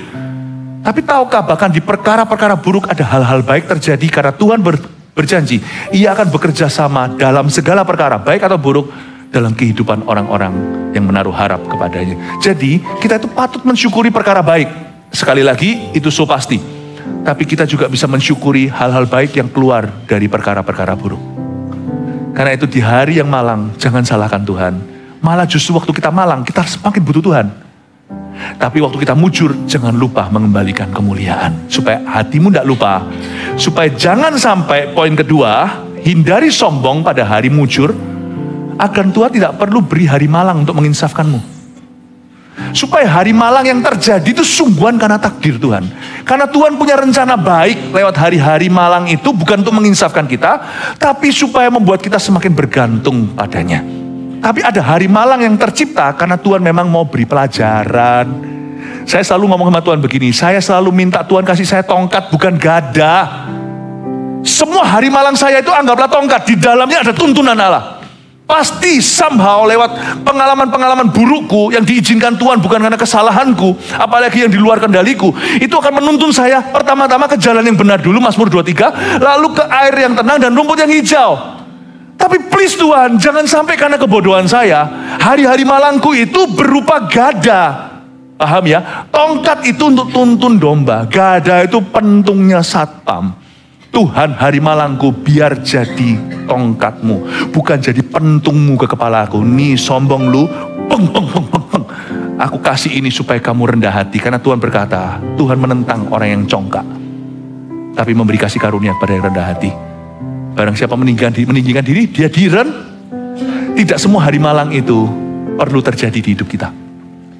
Tapi tahukah bahkan di perkara-perkara buruk ada hal-hal baik terjadi karena Tuhan berjanji. Ia akan bekerja sama dalam segala perkara, baik atau buruk, dalam kehidupan orang-orang yang menaruh harap kepadanya. Jadi kita itu patut mensyukuri perkara baik. Sekali lagi, itu so pasti. Tapi kita juga bisa mensyukuri hal-hal baik yang keluar dari perkara-perkara buruk. Karena itu di hari yang malang, jangan salahkan Tuhan. Malah justru waktu kita malang, kita semakin butuh Tuhan. Tapi waktu kita mujur, jangan lupa mengembalikan kemuliaan. Supaya hatimu tidak lupa. Supaya jangan sampai poin kedua, hindari sombong pada hari mujur, agar Tuhan tidak perlu beri hari malang untuk menginsafkanmu. Supaya hari malang yang terjadi itu sungguhan karena takdir Tuhan. Karena Tuhan punya rencana baik lewat hari-hari malang itu bukan untuk menginsafkan kita, tapi supaya membuat kita semakin bergantung padanya. Tapi ada hari malang yang tercipta karena Tuhan memang mau beri pelajaran. Saya selalu ngomong sama Tuhan begini, saya selalu minta Tuhan kasih saya tongkat bukan gada. Semua hari malang saya itu anggaplah tongkat, di dalamnya ada tuntunan Allah. Pasti somehow lewat pengalaman-pengalaman burukku yang diizinkan Tuhan bukan karena kesalahanku, apalagi yang di luar kendaliku, itu akan menuntun saya pertama-tama ke jalan yang benar dulu, Mazmur 23, lalu ke air yang tenang dan rumput yang hijau. Tapi please Tuhan, jangan sampai karena kebodohan saya, hari-hari malangku itu berupa gada. Paham ya? Tongkat itu untuk tuntun domba, gada itu pentungnya satpam. Tuhan, hari malangku biar jadi tongkatmu, bukan jadi pentungmu ke kepalaku. Nih sombong lu, peng. Aku kasih ini supaya kamu rendah hati. Karena Tuhan berkata, Tuhan menentang orang yang congkak, tapi memberi kasih karunia pada yang rendah hati. Barang siapa meninggikan diri, dia diren. Tidak semua hari malang itu perlu terjadi di hidup kita.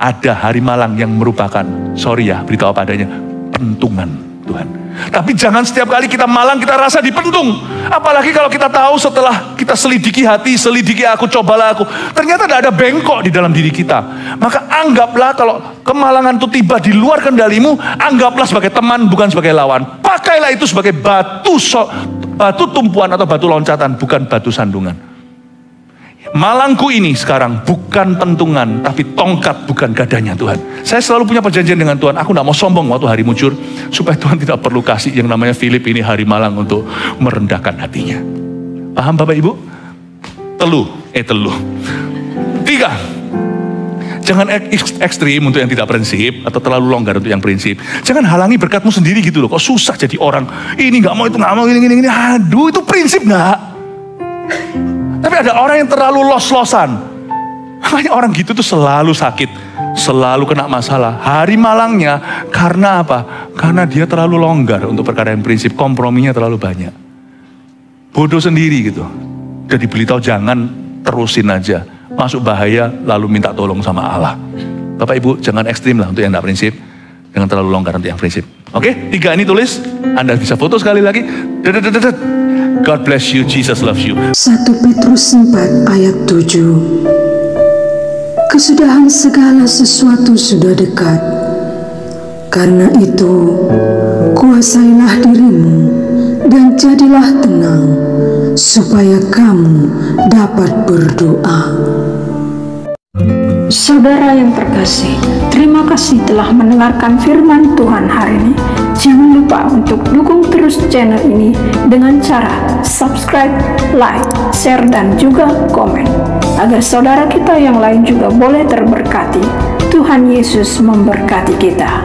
Ada hari malang yang merupakan, sorry ya, beritahu apa adanya, pentungan Tuhan. Tapi jangan setiap kali kita malang kita rasa dipentung. Apalagi kalau kita tahu setelah kita selidiki hati, selidiki aku, cobalah aku, ternyata tidak ada bengkok di dalam diri kita. Maka anggaplah kalau kemalangan itu tiba di luar kendalimu, anggaplah sebagai teman bukan sebagai lawan. Pakailah itu sebagai batu tumpuan atau batu loncatan, bukan batu sandungan. Malangku ini sekarang bukan pentungan, tapi tongkat bukan gadanya Tuhan. Saya selalu punya perjanjian dengan Tuhan. Aku tidak mau sombong waktu hari mujur, supaya Tuhan tidak perlu kasih yang namanya Philip ini hari malang untuk merendahkan hatinya. Paham Bapak Ibu? Teluh. 3. Jangan ekstrim untuk yang tidak prinsip, atau terlalu longgar untuk yang prinsip. Jangan halangi berkatmu sendiri gitu loh. Kok susah jadi orang, ini gak mau, itu gak mau, ini. Aduh, itu prinsip gak? Tapi ada orang yang terlalu los-losan. Makanya orang gitu tuh selalu sakit, selalu kena masalah. Hari malangnya karena apa? Karena dia terlalu longgar untuk perkara yang prinsip, komprominya terlalu banyak. Bodoh sendiri gitu. Udah diberitahu jangan, terusin aja. Masuk bahaya lalu minta tolong sama Allah. Bapak Ibu jangan ekstrim lah untuk yang tidak prinsip, jangan terlalu longgar untuk yang prinsip. Oke, 3 ini tulis. Anda bisa foto sekali lagi. God bless you, Jesus loves you. 1 Petrus 4 ayat 7. Kesudahan segala sesuatu sudah dekat. Karena itu, kuasailah dirimu dan jadilah tenang, supaya kamu dapat berdoa. Saudara yang terkasih, terima kasih telah mendengarkan firman Tuhan hari ini. Jangan lupa untuk dukung terus channel ini dengan cara subscribe, like, share, dan juga komen, agar saudara kita yang lain juga boleh terberkati. Tuhan Yesus memberkati kita.